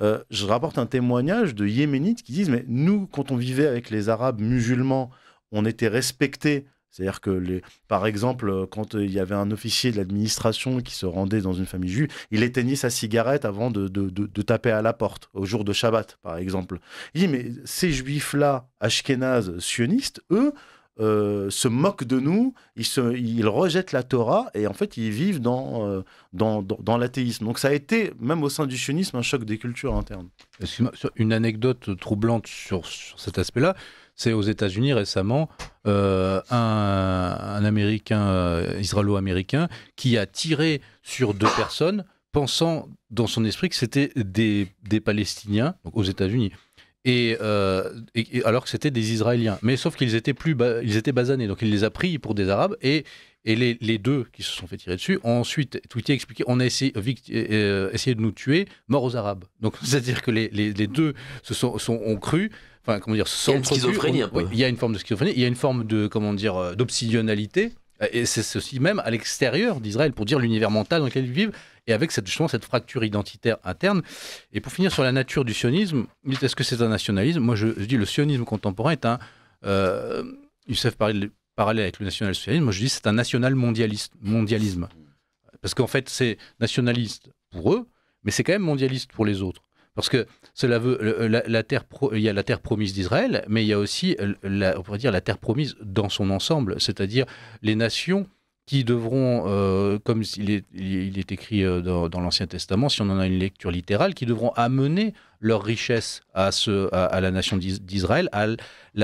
Speaker 2: je rapporte un témoignage de Yéménites qui disent, mais nous, quand on vivait avec les Arabes musulmans, on était respectés. C'est-à-dire que, par exemple, quand il y avait un officier de l'administration qui se rendait dans une famille juive, il éteignait sa cigarette avant de taper à la porte, au jour de Shabbat, par exemple. Il dit, mais ces juifs-là, ashkénazes, sionistes, eux, se moquent de nous, ils rejettent la Torah, et en fait, ils vivent dans l'athéisme. Donc ça a été, même au sein du sionisme, un choc des cultures internes.
Speaker 3: Une anecdote troublante sur cet aspect-là, c'est aux États-Unis récemment, un Américain, israélo-américain, qui a tiré sur deux personnes, pensant dans son esprit que c'était des Palestiniens, donc aux États-Unis, et alors que c'était des Israéliens. Mais sauf qu'ils étaient ils étaient basanés, donc il les a pris pour des Arabes, et les deux qui se sont fait tirer dessus ont ensuite tweeté, expliqué, on a essayé de nous tuer, mort aux Arabes. Donc c'est-à-dire que les deux ont cru. Enfin, comment dire,
Speaker 1: il y a une schizophrénie un peu.
Speaker 3: Il y a une forme de schizophrénie, il y a une forme d'obsidionalité, et c'est aussi même à l'extérieur d'Israël, pour dire l'univers mental dans lequel ils vivent, et avec justement cette fracture identitaire interne. Et pour finir sur la nature du sionisme, est-ce que c'est un nationalisme? Moi, je dis le sionisme contemporain est un... Youssef parlait parallèle avec le national-socialisme, moi je dis c'est un national-mondialisme. Parce qu'en fait, c'est nationaliste pour eux, mais c'est quand même mondialiste pour les autres. Parce que cela veut, il y a la terre promise d'Israël, mais il y a aussi, on pourrait dire, la terre promise dans son ensemble, c'est-à-dire les nations qui devront, comme il est écrit dans l'Ancien Testament, si on en a une lecture littérale, qui devront amener leur richesse à la nation d'Israël, à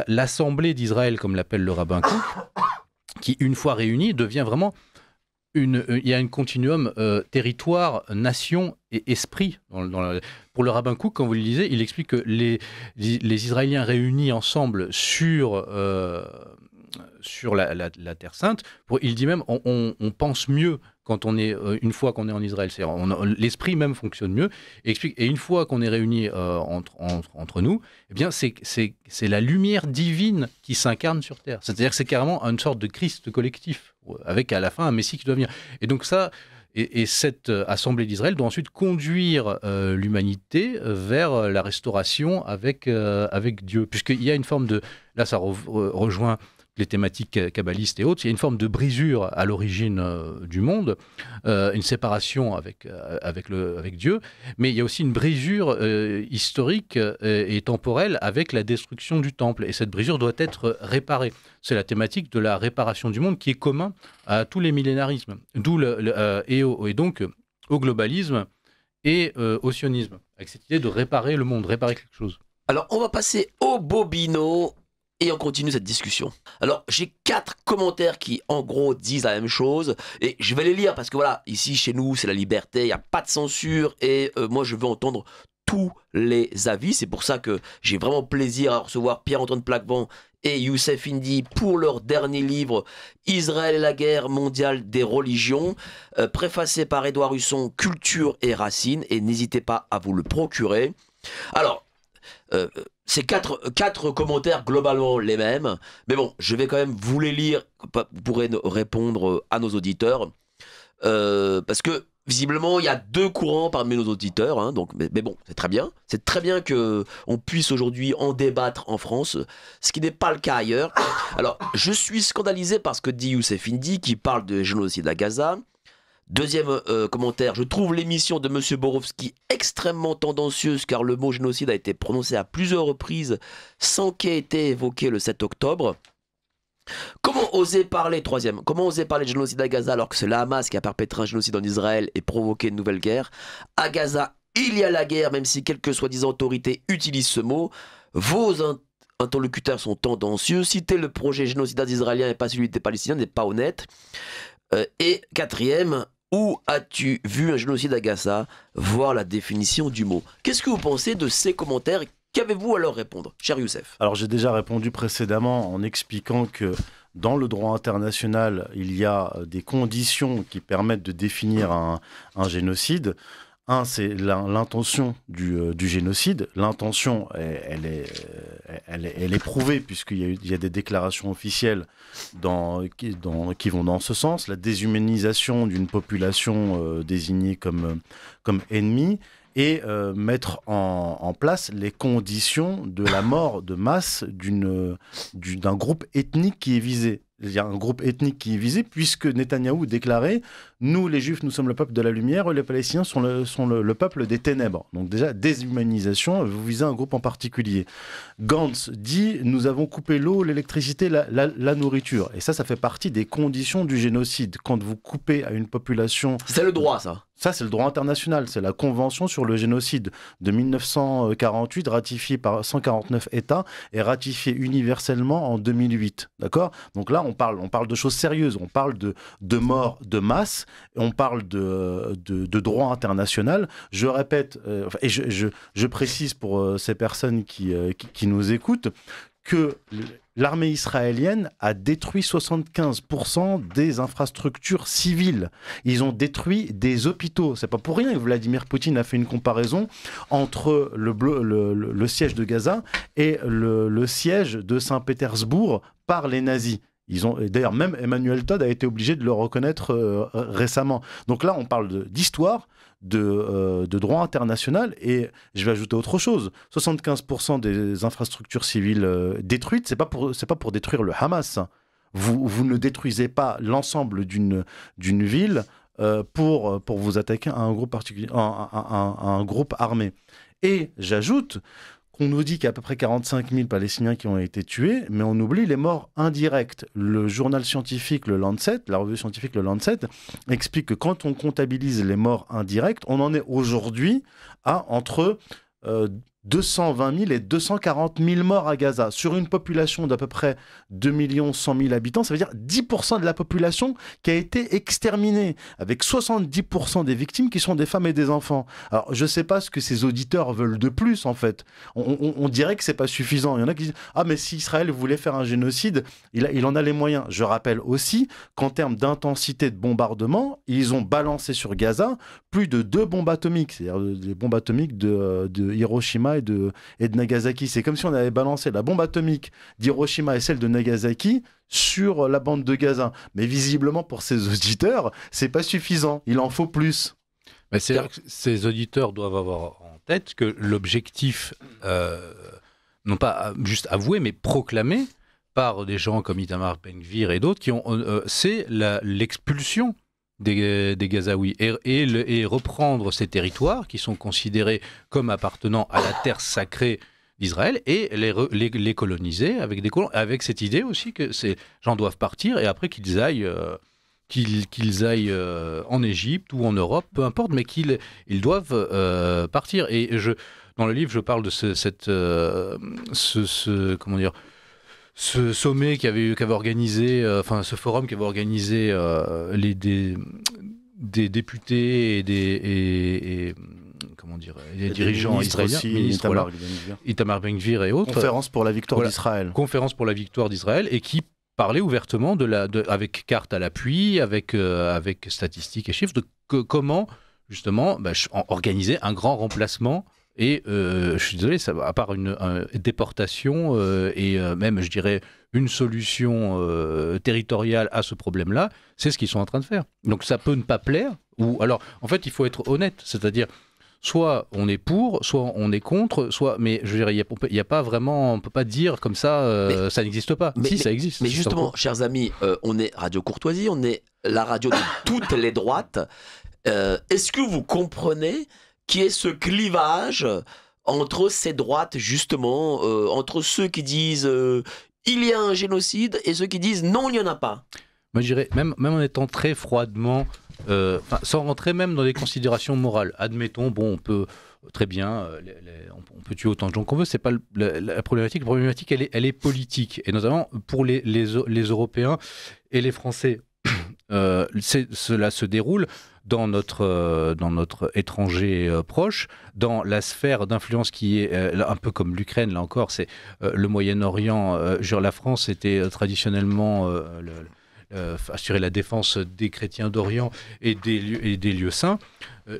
Speaker 3: l'assemblée d'Israël, comme l'appelle le rabbin Kook, qui, une fois réunie, devient vraiment... il y a un continuum territoire, nation et esprit. Pour le rabbin Kook, quand vous le lisez, il explique que les Israéliens réunis ensemble sur la Terre Sainte, il dit même on pense mieux quand on est une fois qu'on est en Israël. L'esprit même fonctionne mieux. Et une fois qu'on est réunis entre nous, eh bien c'est la lumière divine qui s'incarne sur Terre. C'est-à-dire que c'est carrément une sorte de Christ collectif, avec à la fin un Messie qui doit venir. Et donc ça, et cette assemblée d'Israël doit ensuite conduire l'humanité vers la restauration avec Dieu. Puisqu'il y a une forme de... Là, ça rejoint les thématiques kabbalistes et autres. Il y a une forme de brisure à l'origine du monde, une séparation avec Dieu, mais il y a aussi une brisure historique et temporelle avec la destruction du temple. Et cette brisure doit être réparée. C'est la thématique de la réparation du monde qui est commun à tous les millénarismes, et donc au globalisme et au sionisme, avec cette idée de réparer le monde, réparer quelque chose.
Speaker 1: Alors, on va passer au Bobino et on continue cette discussion. Alors, j'ai 4 commentaires qui, en gros, disent la même chose. Et je vais les lire parce que, voilà, ici, chez nous, c'est la liberté, il n'y a pas de censure. Et moi, je veux entendre tous les avis. C'est pour ça que j'ai vraiment plaisir à recevoir Pierre-Antoine Plaquevent et Youssef Indy pour leur dernier livre « Israël et la guerre mondiale des religions », préfacé par Édouard Husson, Culture et Racines. Et n'hésitez pas à vous le procurer. Alors, c'est quatre commentaires globalement les mêmes, mais bon, je vais quand même vous les lire, vous pourrez répondre à nos auditeurs, parce que visiblement il y a 2 courants parmi nos auditeurs, hein, donc, mais bon, c'est très bien qu'on puisse aujourd'hui en débattre en France, ce qui n'est pas le cas ailleurs. Alors, je suis scandalisé par ce que dit Youssef Indy, qui parle de génocide à Gaza. Deuxième commentaire, je trouve l'émission de M. Borowski extrêmement tendancieuse car le mot génocide a été prononcé à plusieurs reprises sans qu'ait été évoqué le 7 octobre. Comment oser parler de génocide à Gaza alors que c'est le Hamas qui a perpétré un génocide en Israël et provoqué une nouvelle guerre? À Gaza, il y a la guerre, même si quelques soi-disant autorités utilisent ce mot. Vos interlocuteurs sont tendancieux. Citer le projet génocidaire israélien et pas celui des Palestiniens n'est pas honnête. Et quatrième, où as-tu vu un génocide à Gaza? Voir la définition du mot. Qu'est-ce que vous pensez de ces commentaires? Qu'avez-vous à leur répondre, cher Youssef?
Speaker 2: Alors j'ai déjà répondu précédemment en expliquant que dans le droit international, il y a des conditions qui permettent de définir un génocide. Un, c'est l'intention du génocide. L'intention, elle est prouvée puisqu'il y a des déclarations officielles qui vont dans ce sens. La déshumanisation d'une population désignée comme ennemie et mettre en place les conditions de la mort de masse d'un groupe ethnique qui est visé. Il y a un groupe ethnique qui est visé, puisque Netanyahou déclarait « Nous, les Juifs, nous sommes le peuple de la lumière, et les Palestiniens sont le peuple des ténèbres ». Donc déjà, déshumanisation, vous visez un groupe en particulier. Gantz dit « Nous avons coupé l'eau, l'électricité, la nourriture ». Et ça fait partie des conditions du génocide. Quand vous coupez à une population...
Speaker 1: C'est le droit, ça.
Speaker 2: Ça, c'est le droit international. C'est la Convention sur le génocide de 1948, ratifiée par 149 États et ratifiée universellement en 2008. D'accord ? Donc là, on parle de choses sérieuses. On parle de morts de masse. On parle de droit international. Je répète, et je précise pour ces personnes qui nous écoutent, que l'armée israélienne a détruit 75% des infrastructures civiles. Ils ont détruit des hôpitaux. C'est pas pour rien que Vladimir Poutine a fait une comparaison entre le siège de Gaza et le siège de Saint-Pétersbourg par les nazis. D'ailleurs, même Emmanuel Todd a été obligé de le reconnaître récemment. Donc là, on parle d'histoire, de droit international, et je vais ajouter autre chose. 75% des infrastructures civiles détruites, c'est pas pour détruire le Hamas. Vous ne détruisez pas l'ensemble d'une ville pour vous attaquer à un groupe particulier, à un groupe armé. Et j'ajoute qu'on nous dit qu'il y a à peu près 45 000 Palestiniens qui ont été tués, mais on oublie les morts indirectes. Le journal scientifique Le Lancet, la revue scientifique Le Lancet, explique que quand on comptabilise les morts indirectes, on en est aujourd'hui à entre 220 000 et 240 000 morts à Gaza, sur une population d'à peu près 2 100 000 habitants. Ça veut dire 10% de la population qui a été exterminée, avec 70% des victimes qui sont des femmes et des enfants. Alors, je ne sais pas ce que ces auditeurs veulent de plus, en fait. On dirait que ce n'est pas suffisant. Il y en a qui disent « Ah, mais si Israël voulait faire un génocide, il en a les moyens ». Je rappelle aussi qu'en termes d'intensité de bombardement, ils ont balancé sur Gaza plus de 2 bombes atomiques, c'est-à-dire des bombes atomiques de Hiroshima et de Nagasaki. C'est comme si on avait balancé la bombe atomique d'Hiroshima et celle de Nagasaki sur la bande de Gaza. Mais visiblement, pour ces auditeurs, c'est pas suffisant. Il en faut plus.
Speaker 3: Mais ces auditeurs doivent avoir en tête que l'objectif, non pas juste avoué, mais proclamé par des gens comme Itamar Ben-Gvir et d'autres, c'est l'expulsion des Gazaouis et reprendre ces territoires qui sont considérés comme appartenant à la terre sacrée d'Israël et les coloniser avec des colons, avec cette idée aussi que ces gens doivent partir et après qu'ils aillent en Égypte ou en Europe, peu importe, mais qu'ils doivent partir. Et dans le livre, je parle de ce sommet qu'avait organisé, ce forum qu'avait organisé des députés et des dirigeants israéliens, ministres, Itamar Ben-Gvir et autres.
Speaker 2: Conférence pour la victoire d'Israël.
Speaker 3: Conférence pour la victoire d'Israël, et qui parlait ouvertement avec cartes à l'appui, avec statistiques et chiffres, de comment justement organiser un grand remplacement. Et je suis désolé, à part une déportation et même, je dirais, une solution territoriale à ce problème-là, c'est ce qu'ils sont en train de faire. Donc ça peut ne pas plaire, ou alors, en fait, il faut être honnête, c'est-à-dire, soit on est pour, soit on est contre, mais je dirais, il y a pas vraiment, on peut pas dire comme ça, ça n'existe pas. Ça existe.
Speaker 1: Mais justement, chers amis, on est Radio Courtoisie, on est la radio de toutes les droites. Est-ce que vous comprenez qui est ce clivage entre ces droites, justement, entre ceux qui disent il y a un génocide et ceux qui disent non, il n'y en a pas?
Speaker 3: Moi, je dirais, même en étant très froidement, sans rentrer même dans des considérations morales, admettons, on peut très bien, on peut tuer autant de gens qu'on veut, c'est pas la problématique. La problématique, elle est politique, et notamment pour les Européens et les Français. Cela se déroule dans notre étranger proche, dans la sphère d'influence qui est un peu comme l'Ukraine, là encore, c'est le Moyen-Orient. La France était traditionnellement assurer la défense des chrétiens d'Orient et des lieux saints.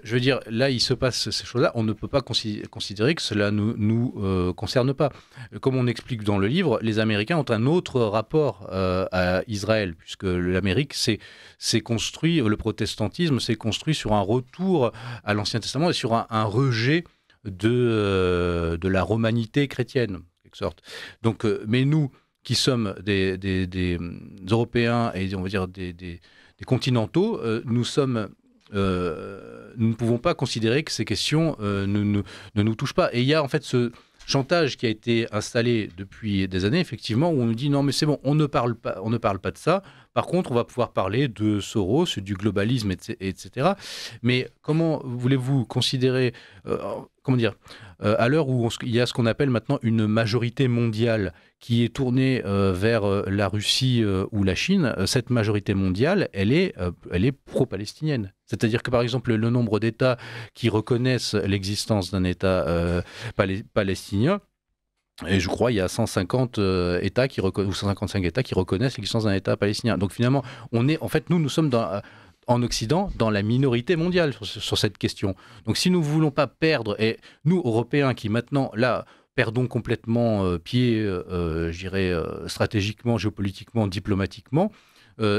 Speaker 3: Je veux dire, là, il se passe ces choses-là. On ne peut pas considérer que cela nous concerne pas. Comme on explique dans le livre, les Américains ont un autre rapport à Israël, puisque l'Amérique s'est construit, le protestantisme s'est construit sur un retour à l'Ancien Testament et sur un rejet de la romanité chrétienne, en quelque sorte. Donc, mais nous, qui sommes des Européens et on va dire des continentaux, nous ne pouvons pas considérer que ces questions ne nous touchent pas. Et il y a en fait ce chantage qui a été installé depuis des années, effectivement, où on nous dit non mais c'est bon, on ne parle pas de ça. Par contre, on va pouvoir parler de Soros, du globalisme, etc. Mais comment voulez-vous considérer, à l'heure où il y a ce qu'on appelle maintenant une majorité mondiale qui est tournée vers la Russie ou la Chine, cette majorité mondiale, elle est pro-palestinienne. C'est-à-dire que, par exemple, le nombre d'États qui reconnaissent l'existence d'un État palestinien, et je crois il y a 150 États ou 155 États qui reconnaissent l'existence d'un État palestinien. Donc finalement, nous sommes en Occident dans la minorité mondiale sur cette question. Donc si nous ne voulons pas perdre, et nous, Européens, qui maintenant, là, perdons complètement pied, stratégiquement, géopolitiquement, diplomatiquement,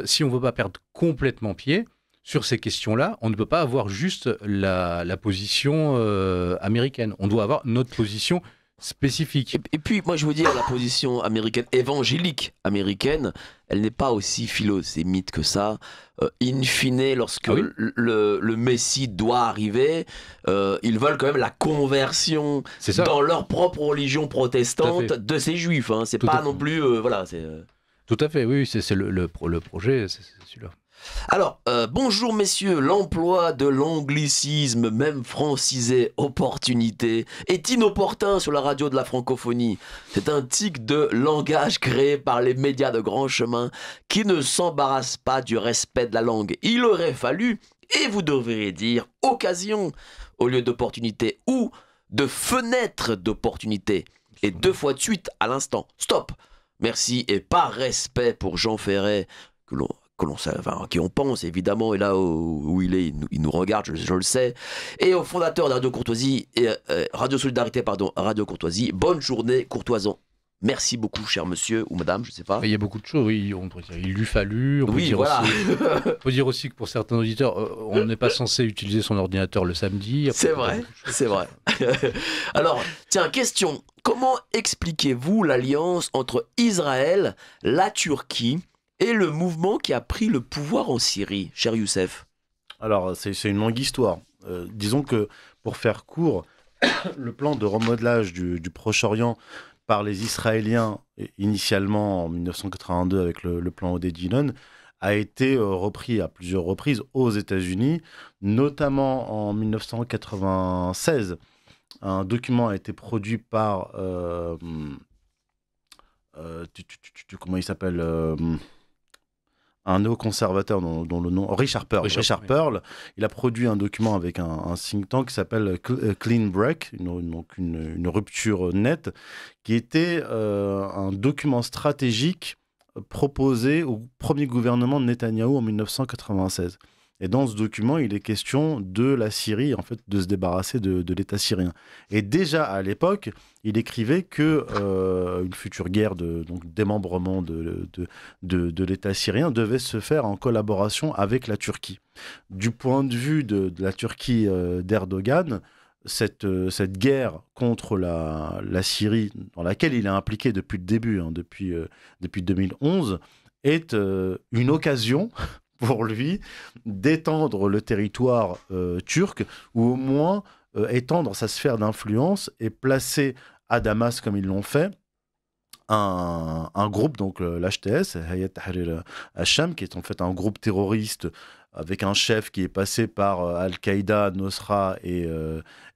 Speaker 3: si on ne veut pas perdre complètement pied sur ces questions-là, on ne peut pas avoir juste la position américaine. On doit avoir notre position spécifique.
Speaker 1: Et puis, moi, je veux dire, la position américaine, évangélique américaine, elle n'est pas aussi philosémite que ça. In fine, lorsque le Messie doit arriver, ils veulent quand même la conversion dans leur propre religion protestante de ces juifs. Hein. C'est pas non plus...
Speaker 3: Tout à fait, oui, c'est le projet, c'est celui-là.
Speaker 1: Alors, bonjour messieurs, l'emploi de l'anglicisme, même francisé, opportunité, est inopportun sur la radio de la francophonie. C'est un tic de langage créé par les médias de grand chemin qui ne s'embarrassent pas du respect de la langue. Il aurait fallu, et vous devriez dire, occasion au lieu d'opportunité ou de fenêtre d'opportunité. Et 2 fois de suite à l'instant. Stop. Merci et par respect pour Jean Ferret, qui on pense évidemment, et là où il est, il nous regarde, je le sais, et au fondateur de Radio Courtoisie, Radio Solidarité, Radio Courtoisie, bonne journée courtoisan. Merci beaucoup, cher monsieur ou madame, je ne sais pas.
Speaker 3: Il y a beaucoup de choses, oui. On peut dire, il lui fallu. On peut
Speaker 1: Oui,
Speaker 3: dire
Speaker 1: voilà.
Speaker 3: on peut dire aussi que pour certains auditeurs, on n'est pas censé utiliser son ordinateur le samedi.
Speaker 1: C'est vrai, c'est vrai. Alors, tiens, question. Comment expliquez-vous l'alliance entre Israël, la Turquie et le mouvement qui a pris le pouvoir en Syrie, cher Youssef?
Speaker 2: Alors, c'est une longue histoire. Disons que, pour faire court, le plan de remodelage du Proche-Orient par les Israéliens, initialement en 1982 avec le plan Oded-Gilon, a été repris à plusieurs reprises aux États-Unis, notamment en 1996. Un document a été produit par... comment il s'appelle un néoconservateur dont le nom... Richard Pearl. Richard Pearl, il a produit un document avec un think tank qui s'appelle Clean Break, donc une rupture nette, qui était un document stratégique proposé au premier gouvernement de Netanyahou en 1996. Et dans ce document, il est question de la Syrie, en fait, de se débarrasser de l'État syrien. Et déjà à l'époque, il écrivait que une future guerre donc démembrement de l'État syrien devait se faire en collaboration avec la Turquie. Du point de vue de la Turquie d'Erdogan, cette guerre contre la Syrie, dans laquelle il est impliqué depuis le début, depuis 2011, est une occasion pour lui d'étendre le territoire turc, ou au moins étendre sa sphère d'influence et placer à Damas, comme ils l'ont fait, un groupe, donc l'HTS, Hayat Tahrir al-Sham, qui est en fait un groupe terroriste avec un chef qui est passé par Al-Qaïda, Nosra et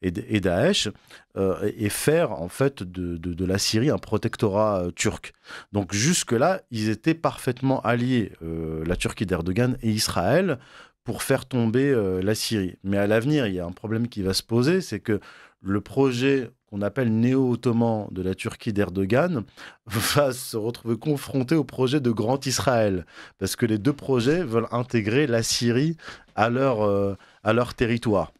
Speaker 2: Daesh, et faire en fait de la Syrie un protectorat turc. Donc jusque-là, ils étaient parfaitement alliés, la Turquie d'Erdogan et Israël, pour faire tomber la Syrie. Mais à l'avenir, il y a un problème qui va se poser, c'est que le projet qu'on appelle néo-ottoman de la Turquie d'Erdogan va se retrouver confronté au projet de Grand Israël, parce que les deux projets veulent intégrer la Syrie à leur territoire.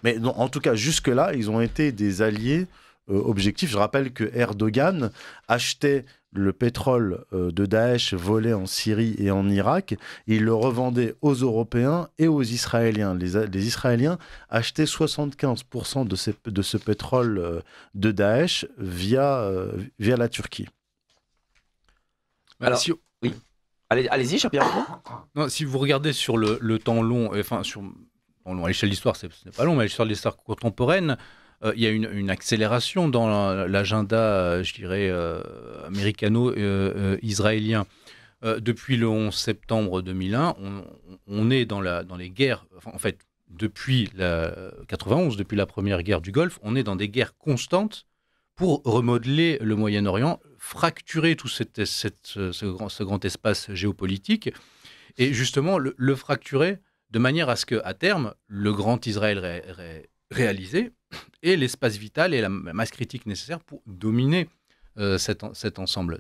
Speaker 2: Mais non, en tout cas, jusque-là, ils ont été des alliés objectifs. Je rappelle que Erdogan achetait le pétrole de Daesh volé en Syrie et en Irak, il le revendait aux Européens et aux Israéliens. Les Israéliens achetaient 75% de ce pétrole de Daesh via la Turquie.
Speaker 1: Alors, oui. Allez-y, cher Pierre.
Speaker 3: Non, si vous regardez sur le temps long, enfin, à l'échelle de l'histoire, ce n'est pas long, mais à l'échelle de l'histoire contemporaine, il y a une accélération dans l'agenda, je dirais, américano-israélien. Depuis le 11 septembre 2001, on est dans les guerres, en fait, depuis 91, depuis la première guerre du Golfe, on est dans des guerres constantes pour remodeler le Moyen-Orient, fracturer tout ce grand espace géopolitique, et justement le fracturer de manière à ce qu'à terme, le grand Israël réalisé ait l'espace vital et la masse critique nécessaire pour dominer cet ensemble.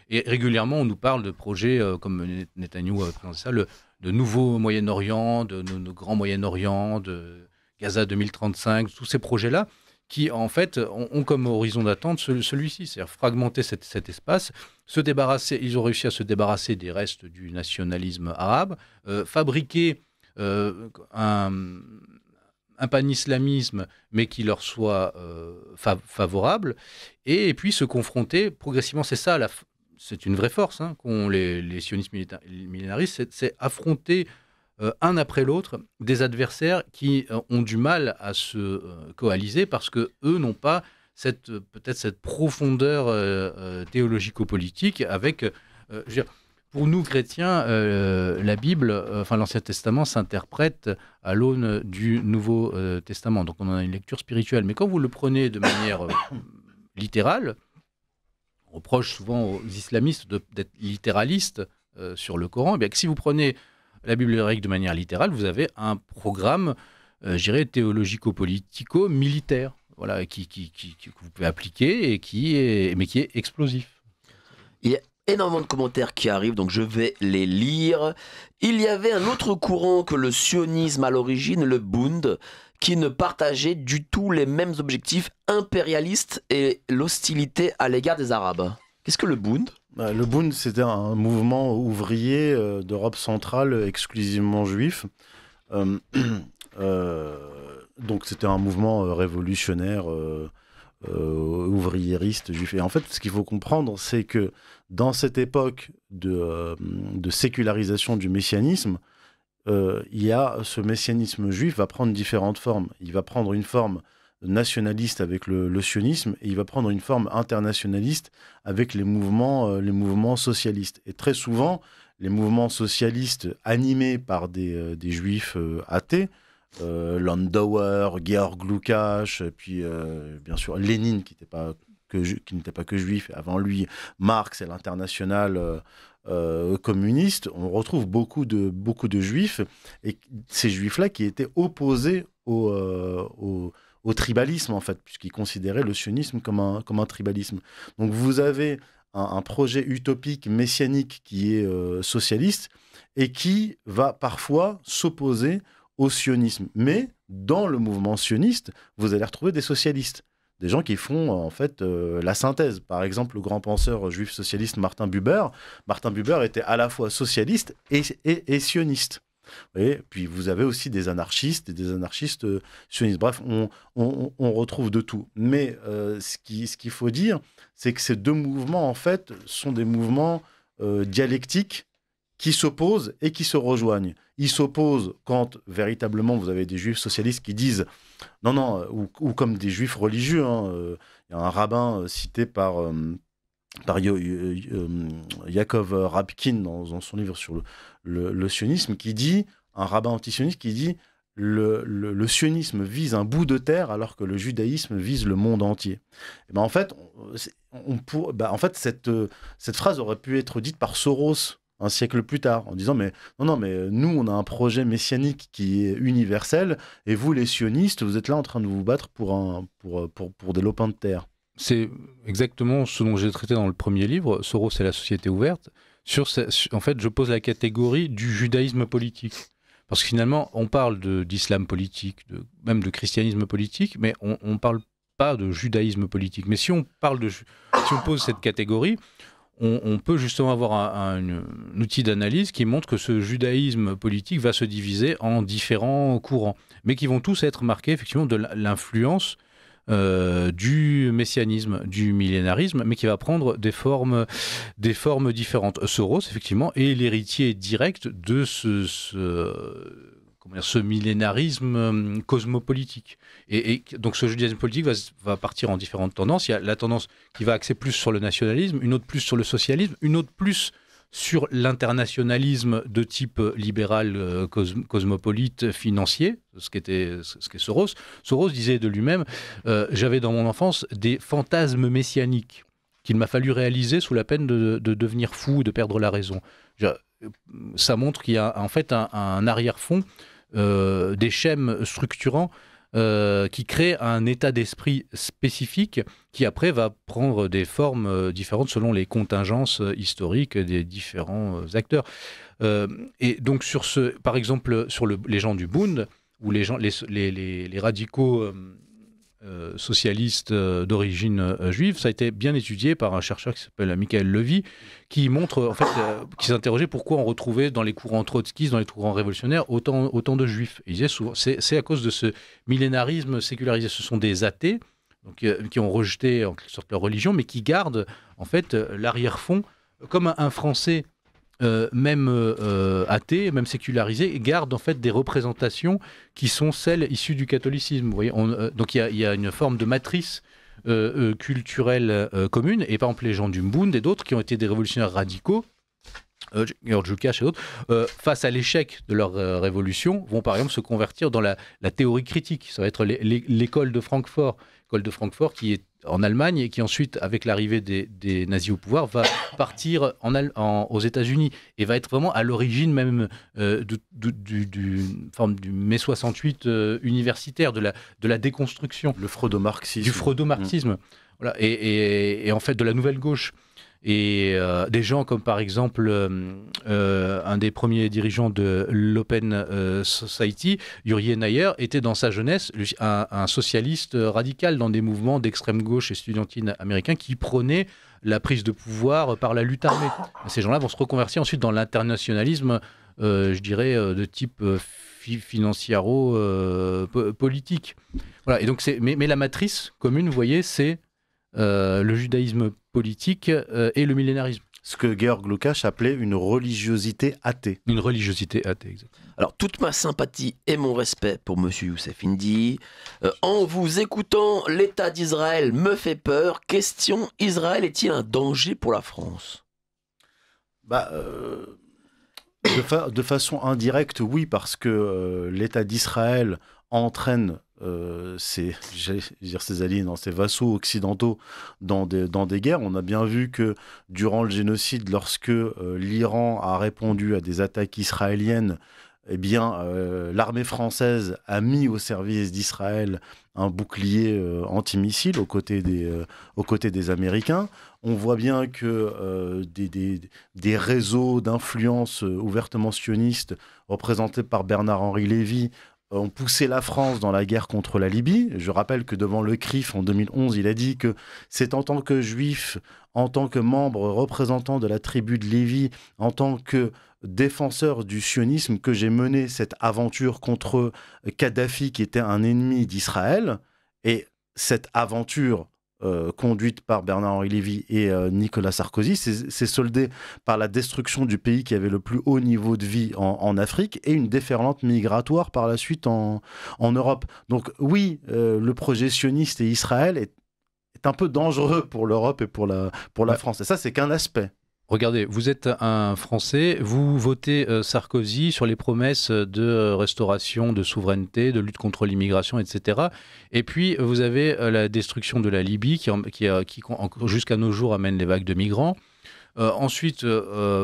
Speaker 3: Et régulièrement, on nous parle de projets comme Netanyahou a présenté ça, de nouveaux Moyen-Orient, de grands Moyen-Orient, de Gaza 2035, tous ces projets-là qui, en fait, ont comme horizon d'attente celui-ci, c'est-à-dire fragmenter cet espace, ils ont réussi à se débarrasser des restes du nationalisme arabe, fabriquer un pan-islamisme, mais qui leur soit favorable, et puis se confronter progressivement, c'est une vraie force qu'ont les sionistes millénaristes, c'est affronter un après l'autre des adversaires qui ont du mal à se coaliser parce que eux n'ont pas peut-être cette profondeur théologico-politique avec... je veux dire, pour nous, chrétiens, la Bible, l'Ancien Testament s'interprète à l'aune du Nouveau Testament. Donc, on en a une lecture spirituelle. Mais quand vous le prenez de manière littérale, on reproche souvent aux islamistes d'être littéralistes sur le Coran. Et bien que si vous prenez la Bible hébraïque de manière littérale, vous avez un programme, je dirais, théologico-politico-militaire, voilà, que vous pouvez appliquer mais qui est explosif.
Speaker 1: Il y a énormément de commentaires qui arrivent, donc je vais les lire. Il y avait un autre courant que le sionisme à l'origine, le Bund, qui ne partageaient du tout les mêmes objectifs impérialistes et l'hostilité à l'égard des Arabes. Qu'est-ce que le Bund ?
Speaker 2: Le Bund, c'était un mouvement ouvrier d'Europe centrale exclusivement juif. Donc c'était un mouvement révolutionnaire, ouvriériste, juif. Et en fait, ce qu'il faut comprendre, c'est que dans cette époque de sécularisation du messianisme, ce messianisme juif va prendre différentes formes. Il va prendre une forme nationaliste avec le sionisme et il va prendre une forme internationaliste avec les mouvements socialistes. Et très souvent, les mouvements socialistes animés par des juifs athées, Landauer, Georg Lukács, puis bien sûr Lénine qui n'était pas que juif, et avant lui Marx et l'internationale communiste, on retrouve beaucoup de juifs, et ces juifs-là qui étaient opposés au tribalisme, en fait, puisqu'ils considéraient le sionisme comme un tribalisme. Donc vous avez un projet utopique, messianique, qui est socialiste, et qui va parfois s'opposer au sionisme. Mais dans le mouvement sioniste, vous allez retrouver des socialistes, des gens qui font en fait la synthèse. Par exemple, le grand penseur juif socialiste Martin Buber. Martin Buber était à la fois socialiste et sioniste. Et puis vous avez aussi des anarchistes et des anarchistes sionistes. Bref, on retrouve de tout. Mais ce qu'il faut dire, c'est que ces deux mouvements, en fait, sont des mouvements dialectiques qui s'opposent et qui se rejoignent. Ils s'opposent quand, véritablement, vous avez des juifs socialistes qui disent non, ou comme des juifs religieux. Il y a un rabbin cité par Yaakov Rabkin dans son livre sur le sionisme, qui dit, un rabbin antisioniste qui dit le sionisme vise un bout de terre alors que le judaïsme vise le monde entier. Et ben en fait, cette phrase aurait pu être dite par Soros un siècle plus tard, en disant mais nous on a un projet messianique qui est universel, et vous les sionistes, vous êtes là en train de vous battre pour des lopins de terre.
Speaker 3: C'est exactement ce dont j'ai traité dans le premier livre, Soros et la société ouverte. En fait, je pose la catégorie du judaïsme politique. Parce que finalement, on parle d'islam politique, même de christianisme politique, mais on ne parle pas de judaïsme politique. Mais si on pose cette catégorie, on peut justement avoir un outil d'analyse qui montre que ce judaïsme politique va se diviser en différents courants, mais qui vont tous être marqués effectivement de l'influence du messianisme, du millénarisme, mais qui va prendre des formes différentes. Soros, effectivement, est l'héritier direct de ce millénarisme cosmopolitique. Et donc ce judaïsme politique va partir en différentes tendances. Il y a la tendance qui va axer plus sur le nationalisme, une autre plus sur le socialisme, une autre plus sur l'internationalisme de type libéral, cosmopolite, financier, ce qu'est Soros. Soros disait de lui-même j'avais dans mon enfance des fantasmes messianiques qu'il m'a fallu réaliser sous la peine de devenir fou, de perdre la raison. Ça montre qu'il y a en fait un arrière-fond, des schèmes structurants qui créent un état d'esprit spécifique qui après va prendre des formes différentes selon les contingences historiques des différents acteurs. Et donc par exemple sur les gens du Bund, ou les radicaux socialistes d'origine juive, ça a été bien étudié par un chercheur qui s'appelle Michael Levy, qui montre, en fait, qui s'interrogeait pourquoi on retrouvait dans les courants trotskistes, dans les courants révolutionnaires, autant de juifs. Il disait souvent, c'est à cause de ce millénarisme sécularisé. Ce sont des athées, donc, qui ont rejeté en quelque sorte leur religion, mais qui gardent en fait l'arrière-fond, comme un Français même athée, même sécularisé, garde en fait des représentations qui sont celles issues du catholicisme. Vous voyez, donc il y a une forme de matrice culturelle commune, et par exemple les gens du Bund et d'autres qui ont été des révolutionnaires radicaux, Georg Lukács et d'autres, face à l'échec de leur révolution, vont par exemple se convertir dans la théorie critique. Ça va être l'école de Francfort, qui est en Allemagne et qui ensuite, avec l'arrivée des nazis au pouvoir, va partir aux États-Unis et va être vraiment à l'origine même du mai 68 universitaire, de la déconstruction.
Speaker 2: Le freudo-marxisme.
Speaker 3: Du freudo-marxisme. Voilà. Et en fait, de la nouvelle gauche. Et des gens comme par exemple un des premiers dirigeants de l'Open Society, Uri Nayer, était dans sa jeunesse un socialiste radical dans des mouvements d'extrême gauche estudiantine américains qui prônaient la prise de pouvoir par la lutte armée. Ces gens-là vont se reconvertir ensuite dans l'internationalisme, je dirais, de type financiaro-politique. Voilà. Et donc mais la matrice commune, vous voyez, c'est le judaïsme politique et le millénarisme.
Speaker 2: Ce que Georg Lukács appelait une religiosité athée.
Speaker 3: Une religiosité athée, exactement.
Speaker 1: Alors, toute ma sympathie et mon respect pour Monsieur Youssef Indy. En vous écoutant, l'État d'Israël me fait peur. Question, Israël est-il un danger pour la France ?
Speaker 2: De façon indirecte, oui, parce que l'État d'Israël entraîne ses alliés, ses vassaux occidentaux dans des guerres. On a bien vu que durant le génocide, lorsque l'Iran a répondu à des attaques israéliennes, eh bien, l'armée française a mis au service d'Israël un bouclier antimissile aux côtés des Américains. On voit bien que des réseaux d'influence ouvertement sionistes représentés par Bernard-Henri Lévy ont poussé la France dans la guerre contre la Libye. Je rappelle que devant le CRIF en 2011, il a dit que c'est en tant que juif, en tant que membre représentant de la tribu de Lévi, en tant que défenseur du sionisme, que j'ai mené cette aventure contre Kadhafi, qui était un ennemi d'Israël. Et cette aventure conduite par Bernard-Henri Lévy et Nicolas Sarkozy, c'est soldé par la destruction du pays qui avait le plus haut niveau de vie en Afrique et une déferlante migratoire par la suite en Europe. Donc oui, le projet sioniste et Israël est un peu dangereux pour l'Europe et pour la France. Et ça, c'est qu'un aspect.
Speaker 3: Regardez, vous êtes un Français, vous votez Sarkozy sur les promesses de restauration, de souveraineté, de lutte contre l'immigration, etc. Et puis, vous avez la destruction de la Libye qui jusqu'à nos jours, amène les vagues de migrants. Ensuite,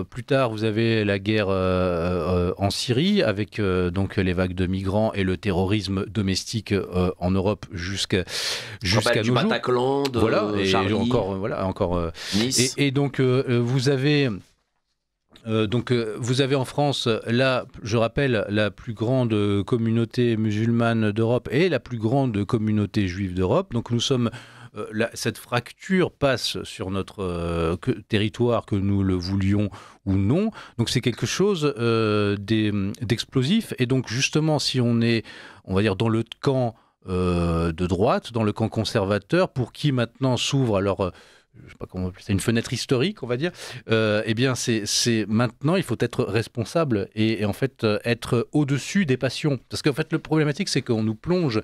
Speaker 3: plus tard, vous avez la guerre en Syrie avec donc les vagues de migrants et le terrorisme domestique en Europe jusqu'à nos jours.
Speaker 1: Bataclan, de
Speaker 3: Charlie, encore
Speaker 1: Nice.
Speaker 3: Et donc vous avez en France, je rappelle, la plus grande communauté musulmane d'Europe et la plus grande communauté juive d'Europe. Donc nous sommes cette fracture passe sur notre territoire, que nous le voulions ou non. Donc c'est quelque chose d'explosif. Et donc justement, si on est, on va dire, dans le camp de droite, dans le camp conservateur, pour qui maintenant s'ouvre alors... je sais pas comment c'est une fenêtre historique, on va dire. Eh bien, c'est maintenant, il faut être responsable et en fait être au-dessus des passions. Parce qu'en fait, le problématique, c'est qu'on nous plonge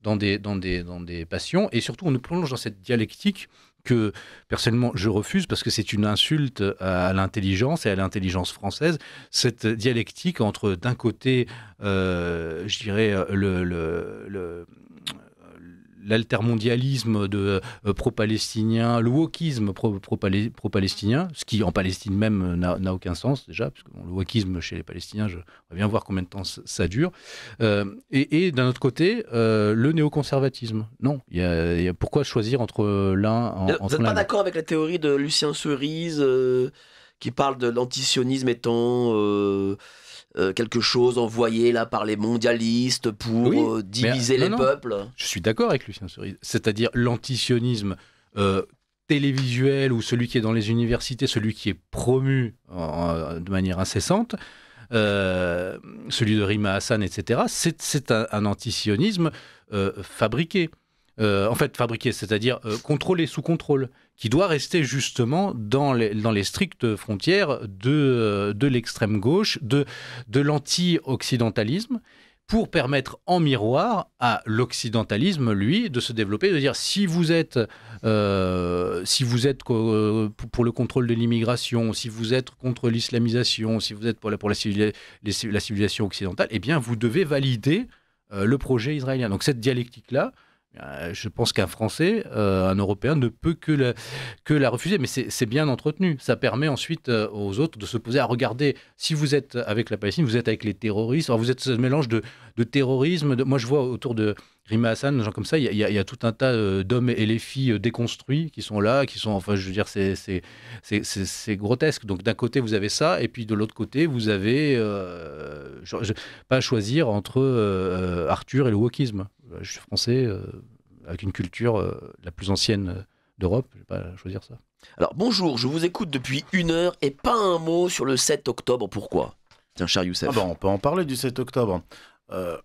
Speaker 3: dans des passions et surtout on nous plonge dans cette dialectique que personnellement je refuse parce que c'est une insulte à l'intelligence et à l'intelligence française, cette dialectique entre d'un côté je dirais l'altermondialisme pro-palestinien, le wokisme pro-palestinien, ce qui en Palestine même n'a aucun sens déjà, parce que le wokisme chez les Palestiniens, je vais bien voir combien de temps ça dure, et d'un autre côté, le néoconservatisme. Non, pourquoi choisir entre l'un
Speaker 1: Vous n'êtes pas d'accord avec la théorie de Lucien Cerise qui parle de l'antisionisme étant... quelque chose envoyé là par les mondialistes pour diviser les peuples.
Speaker 3: Je suis d'accord avec Lucien Cerise. C'est-à-dire l'antisionisme télévisuel ou celui qui est dans les universités, celui qui est promu de manière incessante, celui de Rima Hassan, etc. C'est un antisionisme fabriqué. En fait, fabriqué, c'est-à-dire contrôlé, sous contrôle, qui doit rester justement dans les strictes frontières de l'extrême gauche, de l'anti-occidentalisme, pour permettre en miroir à l'occidentalisme, lui, de se développer, de dire si vous êtes pour le contrôle de l'immigration, si vous êtes contre l'islamisation, si vous êtes pour la civilisation occidentale, eh bien vous devez valider le projet israélien. Donc cette dialectique-là, Je pense qu'un Français, un Européen, ne peut que la refuser. Mais c'est bien entretenu. Ça permet ensuite aux autres de se poser à regarder. Si vous êtes avec la Palestine, vous êtes avec les terroristes. Alors vous êtes ce mélange de terrorisme. Moi, je vois autour de Rima Hassan, des gens comme ça, il y a tout un tas d'hommes et les filles déconstruits qui sont là, qui sont, enfin, je veux dire, c'est grotesque. Donc d'un côté, vous avez ça, et puis de l'autre côté, vous avez pas à choisir entre Arthur et le wokisme. Je suis français, avec une culture la plus ancienne d'Europe, je ne vais pas choisir ça.
Speaker 1: Alors bonjour, je vous écoute depuis 1 heure et pas un mot sur le 7 octobre, pourquoi ? Tiens, cher Youssef.
Speaker 2: On peut en parler du 7 octobre.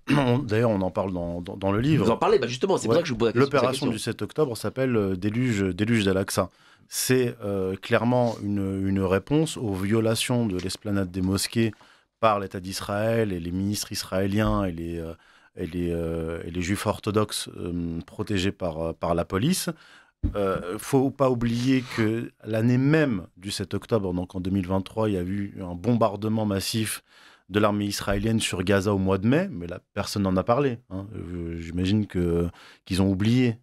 Speaker 2: D'ailleurs, on en parle dans le livre.
Speaker 1: Vous en parlez, justement, c'est pour ça que je vous pose la question.
Speaker 2: L'opération du 7 octobre s'appelle Déluge d'Al-Aqsa. C'est clairement une réponse aux violations de l'esplanade des mosquées par l'État d'Israël et les ministres israéliens et les juifs orthodoxes protégés par la police. Faut pas oublier que l'année même du 7 octobre, donc en 2023, il y a eu un bombardement massif de l'armée israélienne sur Gaza au mois de mai, mais là, personne n'en a parlé. J'imagine qu'ils ont oublié.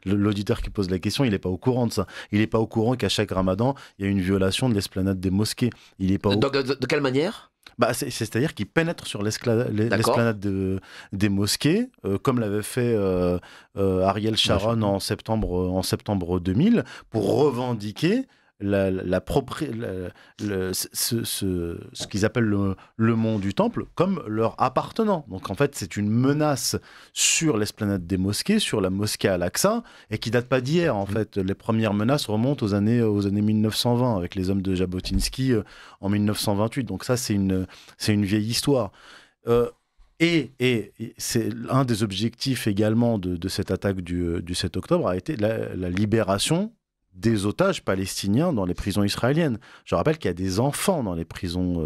Speaker 2: L'auditeur qui pose la question, il n'est pas au courant de ça. Il n'est pas au courant qu'à chaque ramadan, il y a une violation de l'esplanade des mosquées. Il est pas
Speaker 1: de quelle manière ?
Speaker 2: C'est-à-dire qu'il pénètre sur l'esplanade des mosquées, comme l'avait fait Ariel Sharon en septembre 2000, pour revendiquer ce qu'ils appellent le mont du temple comme leur appartenant. Donc en fait, c'est une menace sur l'esplanade des mosquées, sur la mosquée Al-Aqsa, et qui date pas d'hier. En fait, les premières menaces remontent aux années 1920 avec les hommes de Jabotinsky en 1928. Donc ça, c'est une vieille histoire. Et c'est un des objectifs également de cette attaque du 7 octobre a été la libération des otages palestiniens dans les prisons israéliennes. Je rappelle qu'il y a des enfants dans les prisons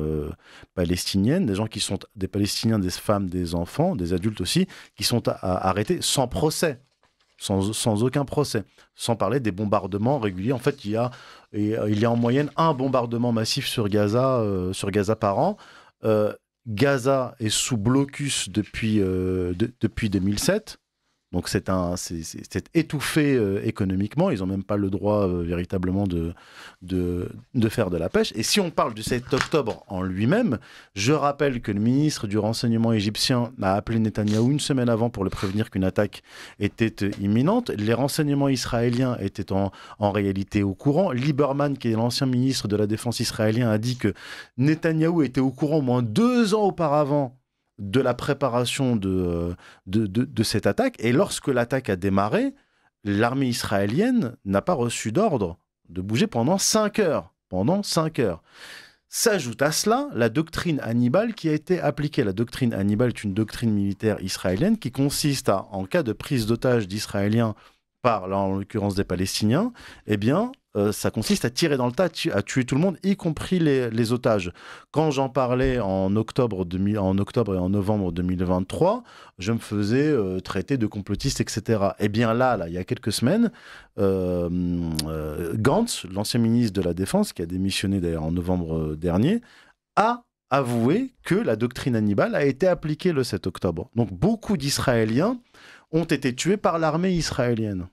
Speaker 2: palestiniennes, des gens qui sont des Palestiniens, des femmes, des enfants, des adultes aussi, qui sont arrêtés sans procès, sans aucun procès, sans parler des bombardements réguliers. En fait, il y a en moyenne un bombardement massif sur Gaza par an. Gaza est sous blocus depuis 2007. Donc c'est étouffé économiquement, ils n'ont même pas le droit véritablement de faire de la pêche. Et si on parle du 7 octobre en lui-même, je rappelle que le ministre du renseignement égyptien a appelé Netanyahou une semaine avant pour le prévenir qu'une attaque était imminente. Les renseignements israéliens étaient en réalité au courant. Lieberman, qui est l'ancien ministre de la Défense israélien, a dit que Netanyahou était au courant au moins 2 ans auparavant de la préparation de cette attaque. Et lorsque l'attaque a démarré, l'armée israélienne n'a pas reçu d'ordre de bouger pendant 5 heures. S'ajoute à cela la doctrine Hannibal qui a été appliquée. La doctrine Hannibal est une doctrine militaire israélienne qui consiste à, en cas de prise d'otages d'Israéliens par, là, en l'occurrence des Palestiniens, ça consiste à tirer dans le tas, à tuer tout le monde, y compris les otages. Quand j'en parlais en octobre et en novembre 2023, je me faisais traiter de complotiste, etc. Eh bien là, il y a quelques semaines, Gantz, l'ancien ministre de la Défense, qui a démissionné d'ailleurs en novembre dernier, a avoué que la doctrine Hannibal a été appliquée le 7 octobre. Donc beaucoup d'Israéliens ont été tués par l'armée israélienne.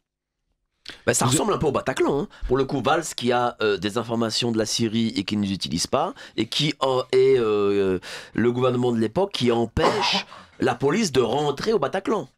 Speaker 1: Ça ressemble un peu au Bataclan. Hein. Pour le coup, Valls qui a des informations de la Syrie et qui ne les utilise pas, et qui est le gouvernement de l'époque qui empêche la police de rentrer au Bataclan.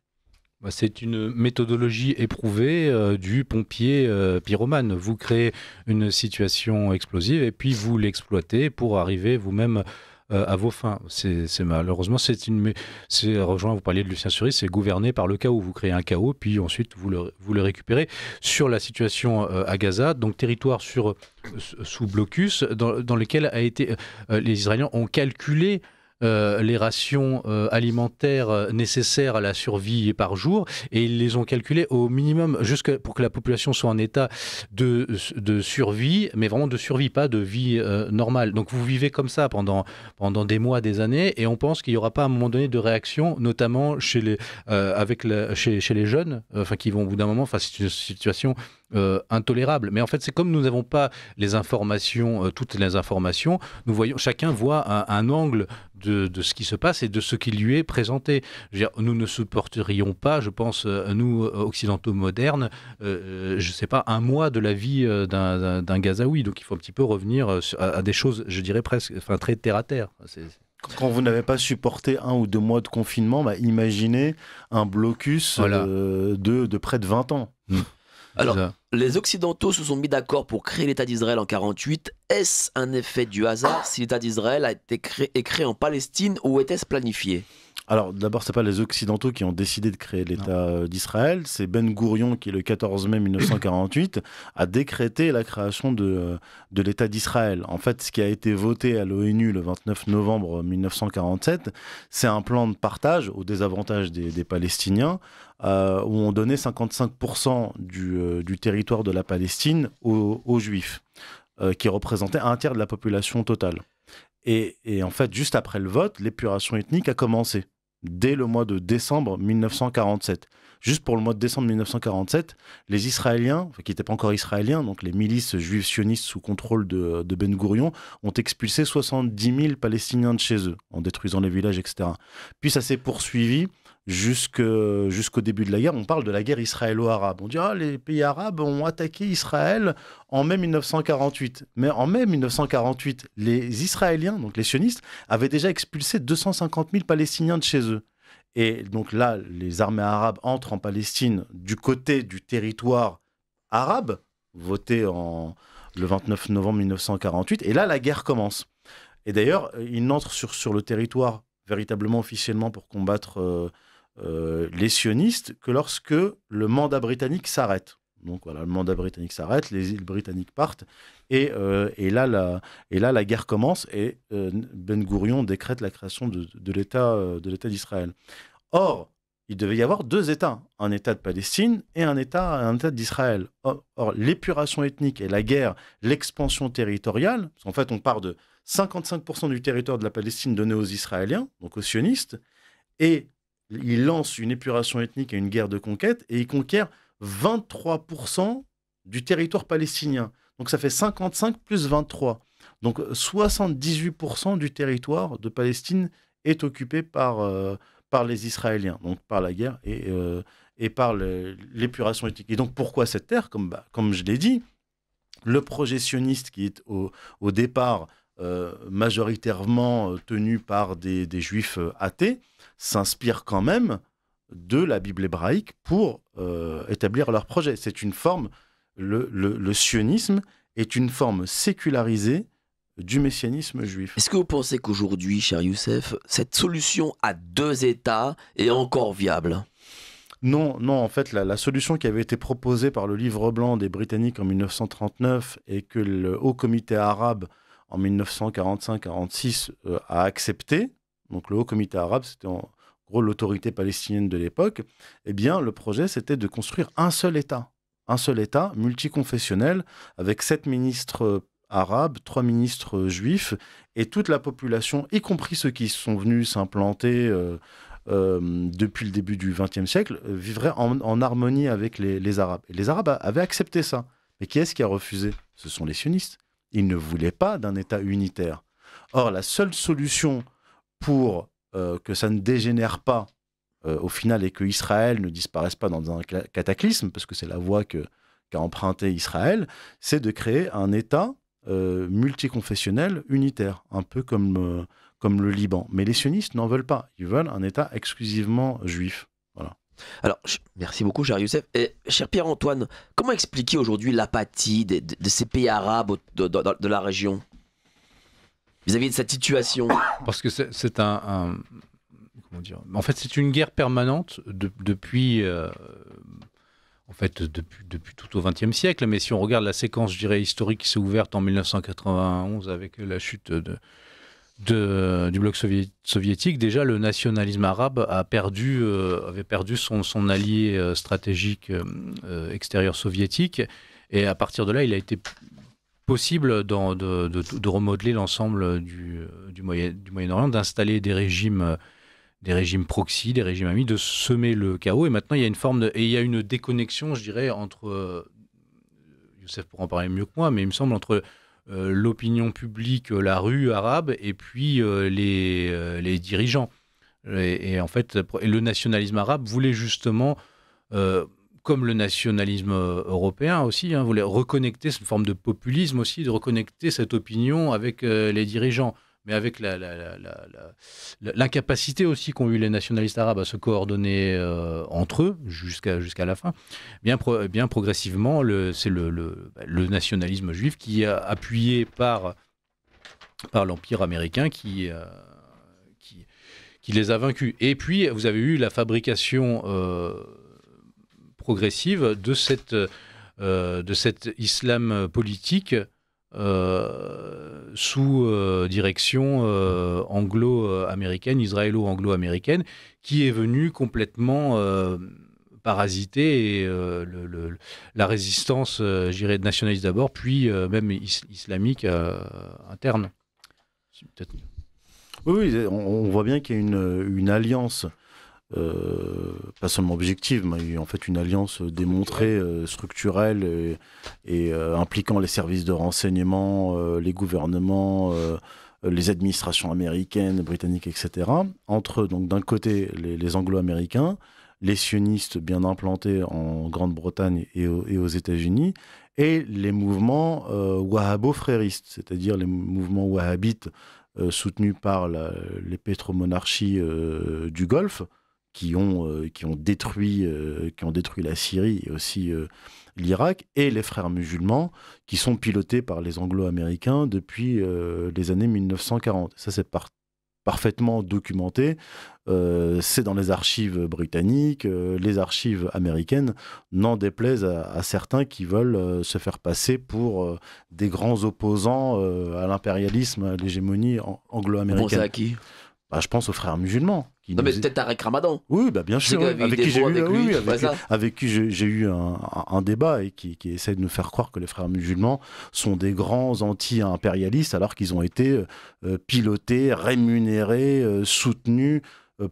Speaker 3: C'est une méthodologie éprouvée du pompier pyromane. Vous créez une situation explosive et puis vous l'exploitez pour arriver vous-même à vos fins. C'est malheureusement, rejoint, vous parliez de Lucien Sury, c'est gouverné par le chaos. Vous créez un chaos, puis ensuite vous le récupérez. Sur la situation à Gaza, donc territoire sous blocus, dans lequel les Israéliens ont calculé les rations alimentaires nécessaires à la survie par jour, et ils les ont calculées au minimum pour que la population soit en état de survie, mais vraiment de survie, pas de vie normale. Donc vous vivez comme ça pendant des mois, des années, et on pense qu'il n'y aura pas à un moment donné de réaction, notamment chez les jeunes, qui vont au bout d'un moment, c'est une situation intolérable. Mais en fait, c'est comme nous n'avons pas les informations, toutes les informations, chacun voit un angle de ce qui se passe et de ce qui lui est présenté. Je veux dire, nous ne supporterions pas, je pense, nous, occidentaux modernes, je ne sais pas, un mois de la vie d'un Gazaoui. Donc il faut un petit peu revenir à des choses, je dirais presque, enfin, très terre-à-terre.
Speaker 2: Quand vous n'avez pas supporté 1 ou 2 mois de confinement, imaginez un blocus de près de 20 ans.
Speaker 1: Alors, les Occidentaux se sont mis d'accord pour créer l'État d'Israël en 1948. Est-ce un effet du hasard si l'État d'Israël a été créé en Palestine ou était-ce planifié ?
Speaker 2: Alors, d'abord, ce n'est pas les Occidentaux qui ont décidé de créer l'État d'Israël. C'est Ben Gourion qui, le 14 mai 1948, a décrété la création de l'État d'Israël. En fait, ce qui a été voté à l'ONU le 29 novembre 1947, c'est un plan de partage au désavantage des Palestiniens, où on donnait 55% du territoire de la Palestine aux Juifs, qui représentaient un tiers de la population totale. Et en fait, juste après le vote, l'épuration ethnique a commencé, dès le mois de décembre 1947. Juste pour le mois de décembre 1947, les Israéliens, qui n'étaient pas encore Israéliens, donc les milices juives sionistes sous contrôle de Ben Gourion, ont expulsé 70 000 Palestiniens de chez eux, en détruisant les villages, etc. Puis ça s'est poursuivi jusqu'au début de la guerre. On parle de la guerre israélo-arabe. On dit les pays arabes ont attaqué Israël en mai 1948. Mais en mai 1948, les Israéliens, donc les sionistes, avaient déjà expulsé 250 000 Palestiniens de chez eux. Et donc là, les armées arabes entrent en Palestine du côté du territoire arabe, voté le 29 novembre 1948. Et là, la guerre commence. Et d'ailleurs, ils n'entrent sur le territoire véritablement, officiellement, pour combattre les sionistes que lorsque le mandat britannique s'arrête. Donc voilà, le mandat britannique s'arrête, les îles britanniques partent, et là, la guerre commence, et Ben Gourion décrète la création de l'État d'Israël. Or, il devait y avoir 2 États, un État de Palestine et un État d'Israël. Or, l'épuration ethnique et la guerre, l'expansion territoriale, parce qu'en fait, on part de 55% du territoire de la Palestine donné aux Israéliens, donc aux sionistes, et il lance une épuration ethnique et une guerre de conquête, et il conquiert 23% du territoire palestinien. Donc ça fait 55 plus 23. Donc 78% du territoire de Palestine est occupé par les Israéliens, donc par la guerre et par l'épuration ethnique. Et donc pourquoi cette terre ? Comme je l'ai dit, le projet sioniste qui est au départ majoritairement tenu par des juifs athées, s'inspirent quand même de la Bible hébraïque pour établir leur projet. C'est une forme, le sionisme est une forme sécularisée du messianisme juif.
Speaker 1: Est-ce que vous pensez qu'aujourd'hui, cher Youssef, cette solution à 2 États est encore viable ?
Speaker 2: Non, en fait, la solution qui avait été proposée par le livre blanc des Britanniques en 1939 et que le Haut Comité arabe en 1945-46 a accepté, donc le Haut Comité arabe, c'était en gros l'autorité palestinienne de l'époque, eh bien le projet c'était de construire un seul État multiconfessionnel avec 7 ministres arabes, 3 ministres juifs, et toute la population, y compris ceux qui sont venus s'implanter depuis le début du XXe siècle, vivrait en harmonie avec les Arabes. Et les Arabes avaient accepté ça. Mais qui est-ce qui a refusé ? Ce sont les sionistes. Ils ne voulaient pas d'un État unitaire. Or, la seule solution pour que ça ne dégénère pas au final et que Israël ne disparaisse pas dans un cataclysme, parce que c'est la voie qu'a emprunté Israël, c'est de créer un État multiconfessionnel unitaire, un peu comme le Liban. Mais les sionistes n'en veulent pas. Ils veulent un État exclusivement juif. Voilà.
Speaker 1: Alors, merci beaucoup, cher Youssef. Et cher Pierre-Antoine, comment expliquer aujourd'hui l'apathie de ces pays arabes de la région vis-à-vis de cette situation ?
Speaker 3: Parce que c'est comment dire ? En fait, c'est une guerre permanente depuis tout au XXe siècle. Mais si on regarde la séquence, je dirais, historique qui s'est ouverte en 1991 avec la chute du bloc soviétique, déjà le nationalisme arabe avait perdu son allié stratégique extérieur soviétique, et à partir de là, il a été possible de remodeler l'ensemble du Moyen-Orient, d'installer des régimes proxy, des régimes amis, de semer le chaos. Et maintenant, il y a une forme il y a une déconnexion, je dirais, entre Youssef pourra en parler mieux que moi, mais il me semble entre l'opinion publique, la rue arabe, et puis les dirigeants. Et en fait, le nationalisme arabe voulait justement, comme le nationalisme européen aussi, voulait reconnecter cette forme de populisme aussi, de reconnecter cette opinion avec les dirigeants. Mais avec l'incapacité aussi qu'ont eu les nationalistes arabes à se coordonner entre eux jusqu'à la fin, bien progressivement, c'est le nationalisme juif qui est appuyé par l'Empire américain qui les a vaincus. Et puis, vous avez eu la fabrication progressive de cet islam politique sous direction anglo-américaine, israélo-anglo-américaine, qui est venue complètement parasiter la résistance, je dirais, nationaliste d'abord, puis même islamique interne. Peut-être.
Speaker 2: Oui, on voit bien qu'il y a une alliance, pas seulement objective, mais en fait une alliance démontrée, structurelle et impliquant les services de renseignement, les gouvernements, les administrations américaines, britanniques, etc. Entre, donc, d'un côté, les anglo-américains, les sionistes bien implantés en Grande-Bretagne et aux États-Unis, et les mouvements wahhabo-fréristes, c'est-à-dire les mouvements wahhabites soutenus par les pétromonarchies du Golfe, qui ont détruit la Syrie et aussi l'Irak, et les frères musulmans, qui sont pilotés par les anglo-américains depuis les années 1940. Ça, c'est parfaitement documenté. C'est dans les archives britanniques, les archives américaines, n'en déplaisent à certains qui veulent se faire passer pour des grands opposants à l'impérialisme, à l'hégémonie anglo-américaine.
Speaker 1: Bon, c'est à qui ?
Speaker 2: Je pense aux frères musulmans.
Speaker 1: Non, mais peut-être Tarek Ramadan.
Speaker 2: Oui, bien sûr. Avec qui j'ai eu un débat et qui essaie de nous faire croire que les frères musulmans sont des grands anti-impérialistes alors qu'ils ont été pilotés, rémunérés, soutenus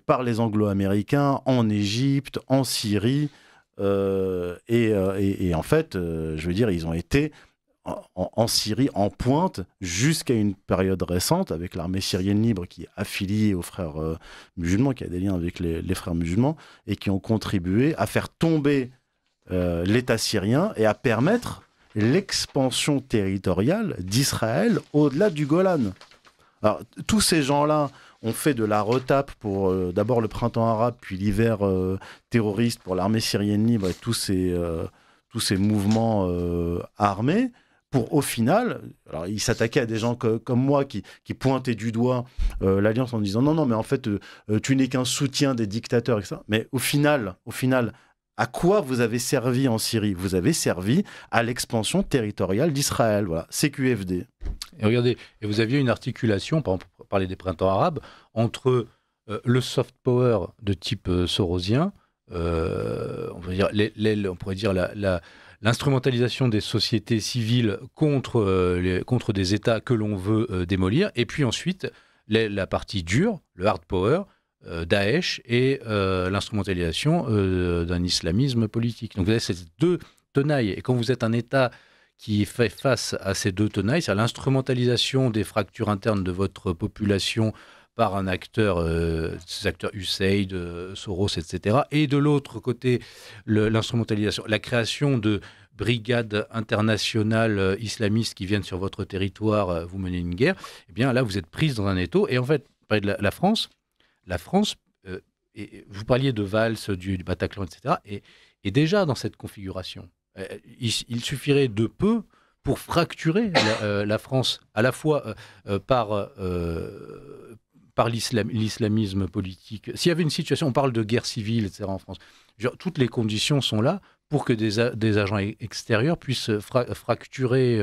Speaker 2: par les anglo-américains en Égypte, en Syrie. Et en fait, je veux dire, ils ont été en Syrie en pointe jusqu'à une période récente avec l'armée syrienne libre qui est affiliée aux frères musulmans, qui a des liens avec les frères musulmans et qui ont contribué à faire tomber l'État syrien et à permettre l'expansion territoriale d'Israël au-delà du Golan. Alors, tous ces gens-là ont fait de la retape pour d'abord le printemps arabe, puis l'hiver terroriste pour l'armée syrienne libre et tous ces mouvements armés. Pour, au final, alors ils s'attaquaient à des gens comme moi qui pointaient du doigt l'Alliance en disant non, mais en fait, tu n'es qu'un soutien des dictateurs, etc. Mais au final, à quoi vous avez servi en Syrie ? Vous avez servi à l'expansion territoriale d'Israël. Voilà, CQFD.
Speaker 3: Et regardez, et vous aviez une articulation, par exemple, pour parler des printemps arabes, entre le soft power de type sorosien, on pourrait dire l'instrumentalisation des sociétés civiles contre des États que l'on veut démolir, et puis ensuite la partie dure, le hard power, Daesh, et l'instrumentalisation d'un islamisme politique. Donc vous avez ces deux tenailles, et quand vous êtes un État qui fait face à ces deux tenailles, c'est l'instrumentalisation des fractures internes de votre population par un acteur, ces acteurs USAID, Soros, etc. Et de l'autre côté, l'instrumentalisation, la création de brigades internationales islamistes qui viennent sur votre territoire, vous menez une guerre, eh bien là, vous êtes prise dans un étau. Et en fait, vous parlez de la France, et vous parliez de Valls, du Bataclan, etc., et déjà dans cette configuration, il suffirait de peu pour fracturer la France, à la fois par l'islamisme politique. S'il y avait une situation, on parle de guerre civile, etc. en France, toutes les conditions sont là pour que des agents extérieurs puissent fracturer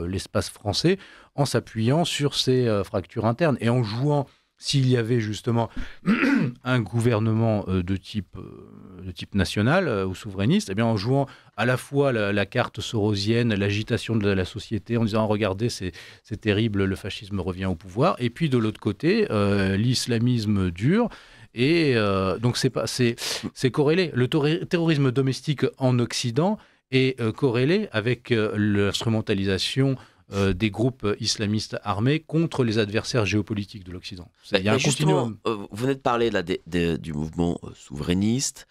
Speaker 3: l'espace français en s'appuyant sur ces fractures internes et en jouant, s'il y avait justement un gouvernement de type national ou souverainiste, eh bien en jouant à la fois la carte sorosienne, l'agitation de la société, en disant « Regardez, c'est terrible, le fascisme revient au pouvoir », et puis de l'autre côté, l'islamisme dur. Et donc c'est corrélé. Le terrorisme domestique en Occident est corrélé avec l'instrumentalisation des groupes islamistes armés contre les adversaires géopolitiques de l'Occident. Il y a un continuum.
Speaker 1: Vous venez de parler là, du mouvement souverainiste.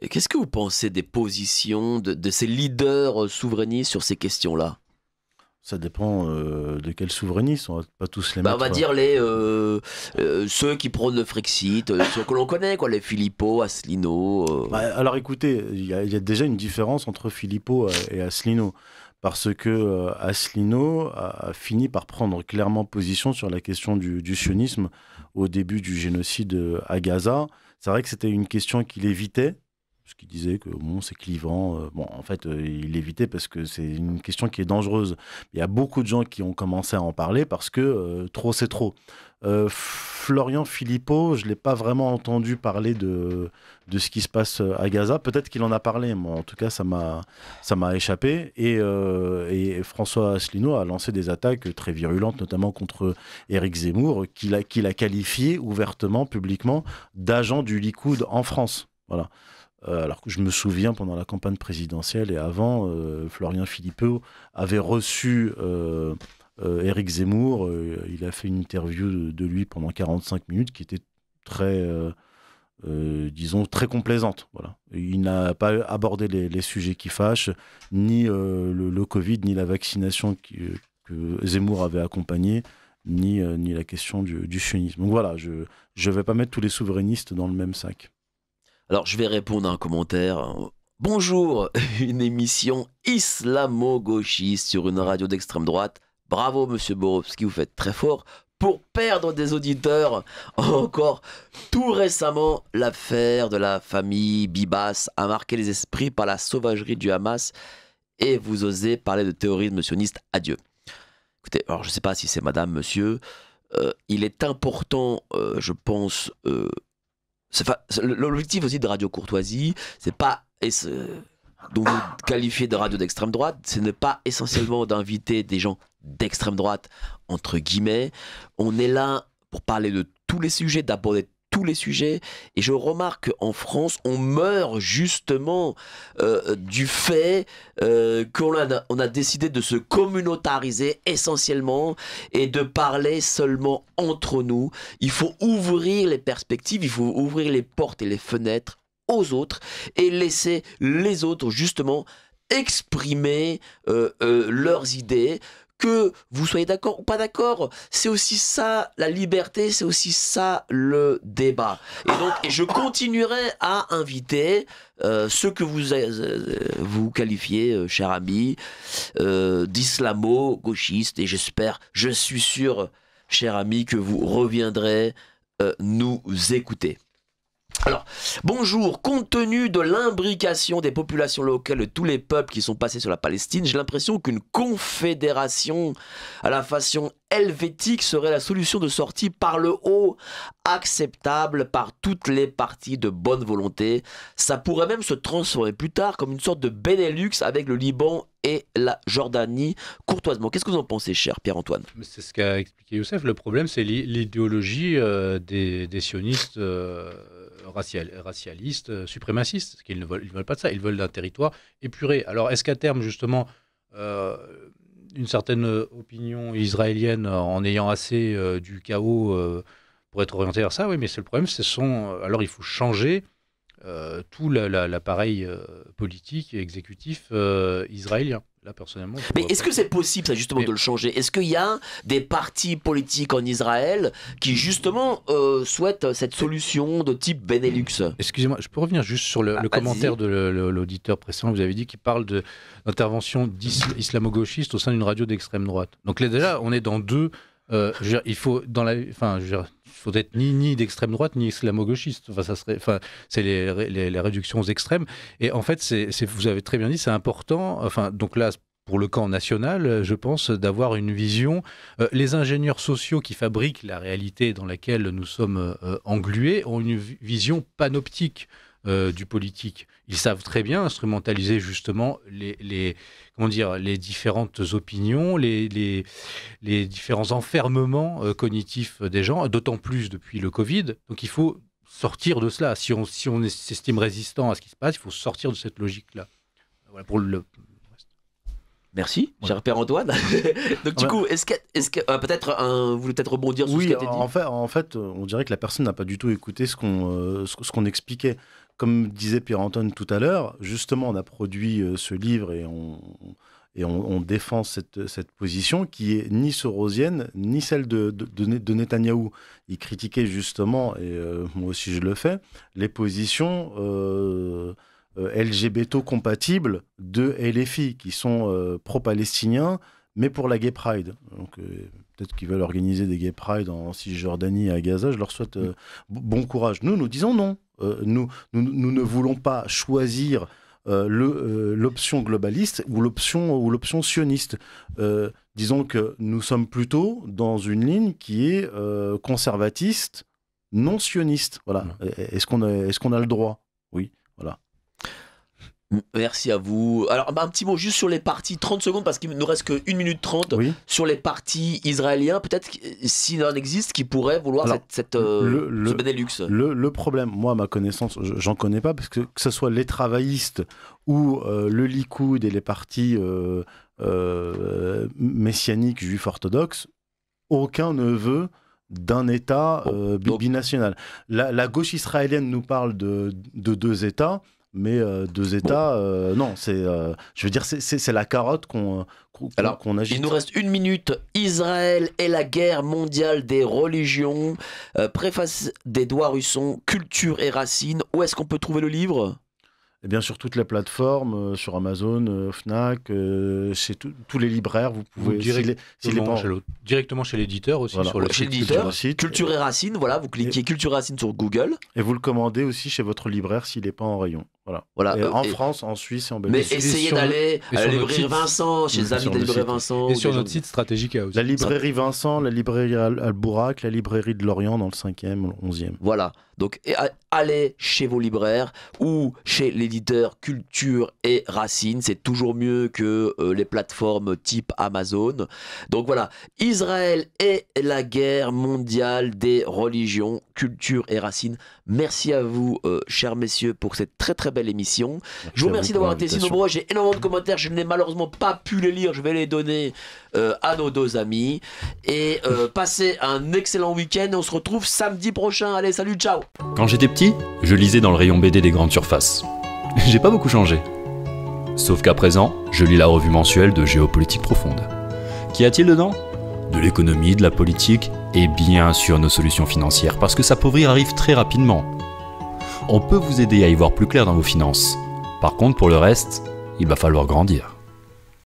Speaker 1: Qu'est-ce que vous pensez des positions de ces leaders souverainistes sur ces questions-là?
Speaker 2: Ça dépend de quel souverainiste, on va pas tous les mettre.
Speaker 1: On va dire ceux qui prônent le Frexit, ceux que l'on connaît, quoi, les Philippot, Asselineau.
Speaker 2: Alors écoutez, il y a déjà une différence entre Philippot et Asselineau, parce que Asselineau a fini par prendre clairement position sur la question du sionisme au début du génocide à Gaza. C'est vrai que c'était une question qu'il évitait, parce qu'il disait que bon, c'est clivant. En fait, il évitait parce que c'est une question qui est dangereuse. Il y a beaucoup de gens qui ont commencé à en parler parce que trop, c'est trop. Florian Philippot, je ne l'ai pas vraiment entendu parler de ce qui se passe à Gaza. Peut-être qu'il en a parlé, mais en tout cas, ça m'a échappé. Et François Asselineau a lancé des attaques très virulentes, notamment contre Éric Zemmour, qu'il a qualifié ouvertement, publiquement, d'agent du Likoud en France. Voilà. Alors que je me souviens, pendant la campagne présidentielle et avant, Florian Philippot avait reçu Éric Zemmour. Il a fait une interview de lui pendant 45 minutes qui était très, disons, très complaisante. Voilà. Il n'a pas abordé les sujets qui fâchent, ni le Covid, ni la vaccination que Zemmour avait accompagnée, ni la question du sionisme. Donc voilà, je ne vais pas mettre tous les souverainistes dans le même sac.
Speaker 1: Alors, je vais répondre à un commentaire. Bonjour, une émission islamo-gauchiste sur une radio d'extrême droite. Bravo, monsieur Borowski, vous faites très fort pour perdre des auditeurs. Encore tout récemment, l'affaire de la famille Bibas a marqué les esprits par la sauvagerie du Hamas et vous osez parler de terrorisme sioniste. Adieu. Écoutez, alors je ne sais pas si c'est madame, monsieur. Il est important, je pense... L'objectif aussi de Radio Courtoisie, c'est pas dont vous qualifiez de radio d'extrême droite, ce n'est pas essentiellement d'inviter des gens d'extrême droite, entre guillemets. On est là pour parler de tous les sujets, d'aborder tous les sujets. Et je remarque qu'en France, on meurt justement du fait qu'on a décidé de se communautariser essentiellement et de parler seulement entre nous. Il faut ouvrir les perspectives, il faut ouvrir les portes et les fenêtres aux autres et laisser les autres justement exprimer leurs idées. Que vous soyez d'accord ou pas d'accord, c'est aussi ça la liberté, c'est aussi ça le débat. Et donc, je continuerai à inviter ceux que vous qualifiez, cher ami, d'islamo-gauchistes. Et je suis sûr, cher ami, que vous reviendrez nous écouter. Alors, bonjour, compte tenu de l'imbrication des populations locales de tous les peuples qui sont passés sur la Palestine, j'ai l'impression qu'une confédération à la façon helvétique serait la solution de sortie par le haut, acceptable par toutes les parties de bonne volonté. Ça pourrait même se transformer plus tard comme une sorte de Benelux avec le Liban et la Jordanie courtoisement. Qu'est-ce que vous en pensez, cher Pierre-Antoine ?
Speaker 3: C'est ce qu'a expliqué Youssef. Le problème, c'est l'idéologie des sionistes racialistes, suprémacistes. Parce qu'ils ne veulent pas de ça. Ils veulent d'un territoire épuré. Alors, est-ce qu'à terme, justement, une certaine opinion israélienne, en ayant assez du chaos, pour être orientée vers ça? Oui, mais c'est le problème. Alors, il faut changer tout l'appareil politique et exécutif israélien. Là, personnellement.
Speaker 1: Mais est-ce que c'est possible, ça, justement, de le changer ? Est-ce qu'il y a des partis politiques en Israël qui, justement, souhaitent cette solution de type Benelux ?
Speaker 3: Excusez-moi, je peux revenir juste sur le commentaire de l'auditeur précédent. Vous avez dit qu'il parle d'intervention islamo-gauchiste au sein d'une radio d'extrême droite. Donc là, déjà, on est dans deux... il faut être ni d'extrême droite ni islamo-gauchiste. C'est les réductions aux extrêmes. Et en fait, vous avez très bien dit, c'est important. Donc là, pour le camp national, je pense, d'avoir une vision. Les ingénieurs sociaux qui fabriquent la réalité dans laquelle nous sommes englués ont une vision panoptique du politique. Ils savent très bien instrumentaliser justement les différentes opinions, les différents enfermements cognitifs des gens, d'autant plus depuis le Covid. Donc il faut sortir de cela. Si on s'estime résistant à ce qui se passe, il faut sortir de cette logique-là. Voilà pour le reste.
Speaker 1: Merci, cher Père Antoine. Donc du coup, est-ce que vous voulez peut-être rebondir sur ce qui a été dit?
Speaker 2: En fait, on dirait que la personne n'a pas du tout écouté ce qu'on expliquait. Comme disait Pierre-Antoine tout à l'heure, justement, on a produit ce livre et on défend cette position qui est ni sorosienne, ni celle de Netanyahou. Il critiquait justement, et moi aussi je le fais, les positions LGBT-compatibles de LFI, qui sont pro-palestiniens, mais pour la Gay Pride. Donc peut-être qu'ils veulent organiser des Gay Pride en Cisjordanie et à Gaza, je leur souhaite bon courage. Nous disons non. Nous ne voulons pas choisir l'option globaliste ou l'option sioniste. Disons que nous sommes plutôt dans une ligne qui est conservatiste, non sioniste. Voilà. Est-ce qu'on a le droit? Oui, voilà.
Speaker 1: Merci à vous. Alors, un petit mot juste sur les partis, 30 secondes, parce qu'il ne nous reste que 1 minute 30.
Speaker 2: Oui.
Speaker 1: Sur les partis israéliens, peut-être s'il en existe, qui pourraient vouloir ce Benelux.
Speaker 2: Le problème, moi, à ma connaissance, j'en connais pas, parce que ce soit les travaillistes ou le Likoud et les partis messianiques juifs orthodoxes, aucun ne veut d'un État binational. La gauche israélienne nous parle de 2 États. Mais 2 États, non, je veux dire, c'est la carotte qu'on agite.
Speaker 1: Il nous reste 1 minute. Israël et la guerre mondiale des religions. Préface d'Édouard Husson, Culture et Racines. Où est-ce qu'on peut trouver le livre ?
Speaker 2: Eh bien, sur toutes les plateformes, sur Amazon, Fnac, chez tous les libraires, vous pouvez
Speaker 3: directement chez l'éditeur aussi,
Speaker 2: voilà.
Speaker 3: Sur le
Speaker 2: site.
Speaker 1: Culture et Racines, voilà, vous cliquez Culture et Racines sur Google.
Speaker 2: Et vous le commandez aussi chez votre libraire s'il n'est pas en rayon. Voilà. En France, en Suisse et en Belgique.
Speaker 1: Mais essayez d'aller à la librairie Vincent, chez les amis de la librairie Vincent.
Speaker 3: Et sur notre site Stratégica aussi.
Speaker 2: La librairie Vincent, la librairie Albourak, la librairie de Lorient dans le 5e, 11e.
Speaker 1: Voilà. Donc allez chez vos libraires ou chez l'éditeur Culture et Racines. C'est toujours mieux que les plateformes type Amazon. Donc voilà. Israël et la guerre mondiale des religions, Culture et Racines. Merci à vous, chers messieurs, pour cette très très belle émission.
Speaker 2: Merci,
Speaker 1: je vous remercie d'avoir été si nombreux. J'ai énormément de commentaires. Je n'ai malheureusement pas pu les lire. Je vais les donner à nos 2 amis. Et passez un excellent week-end. On se retrouve samedi prochain. Allez, salut, ciao.
Speaker 4: Quand j'étais petit, je lisais dans le rayon BD des grandes surfaces. J'ai pas beaucoup changé. Sauf qu'à présent, je lis la revue mensuelle de Géopolitique Profonde. Qu'y a-t-il dedans ? De l'économie, de la politique et bien sûr nos solutions financières, parce que s'appauvrir arrive très rapidement. On peut vous aider à y voir plus clair dans vos finances. Par contre, pour le reste, il va falloir grandir.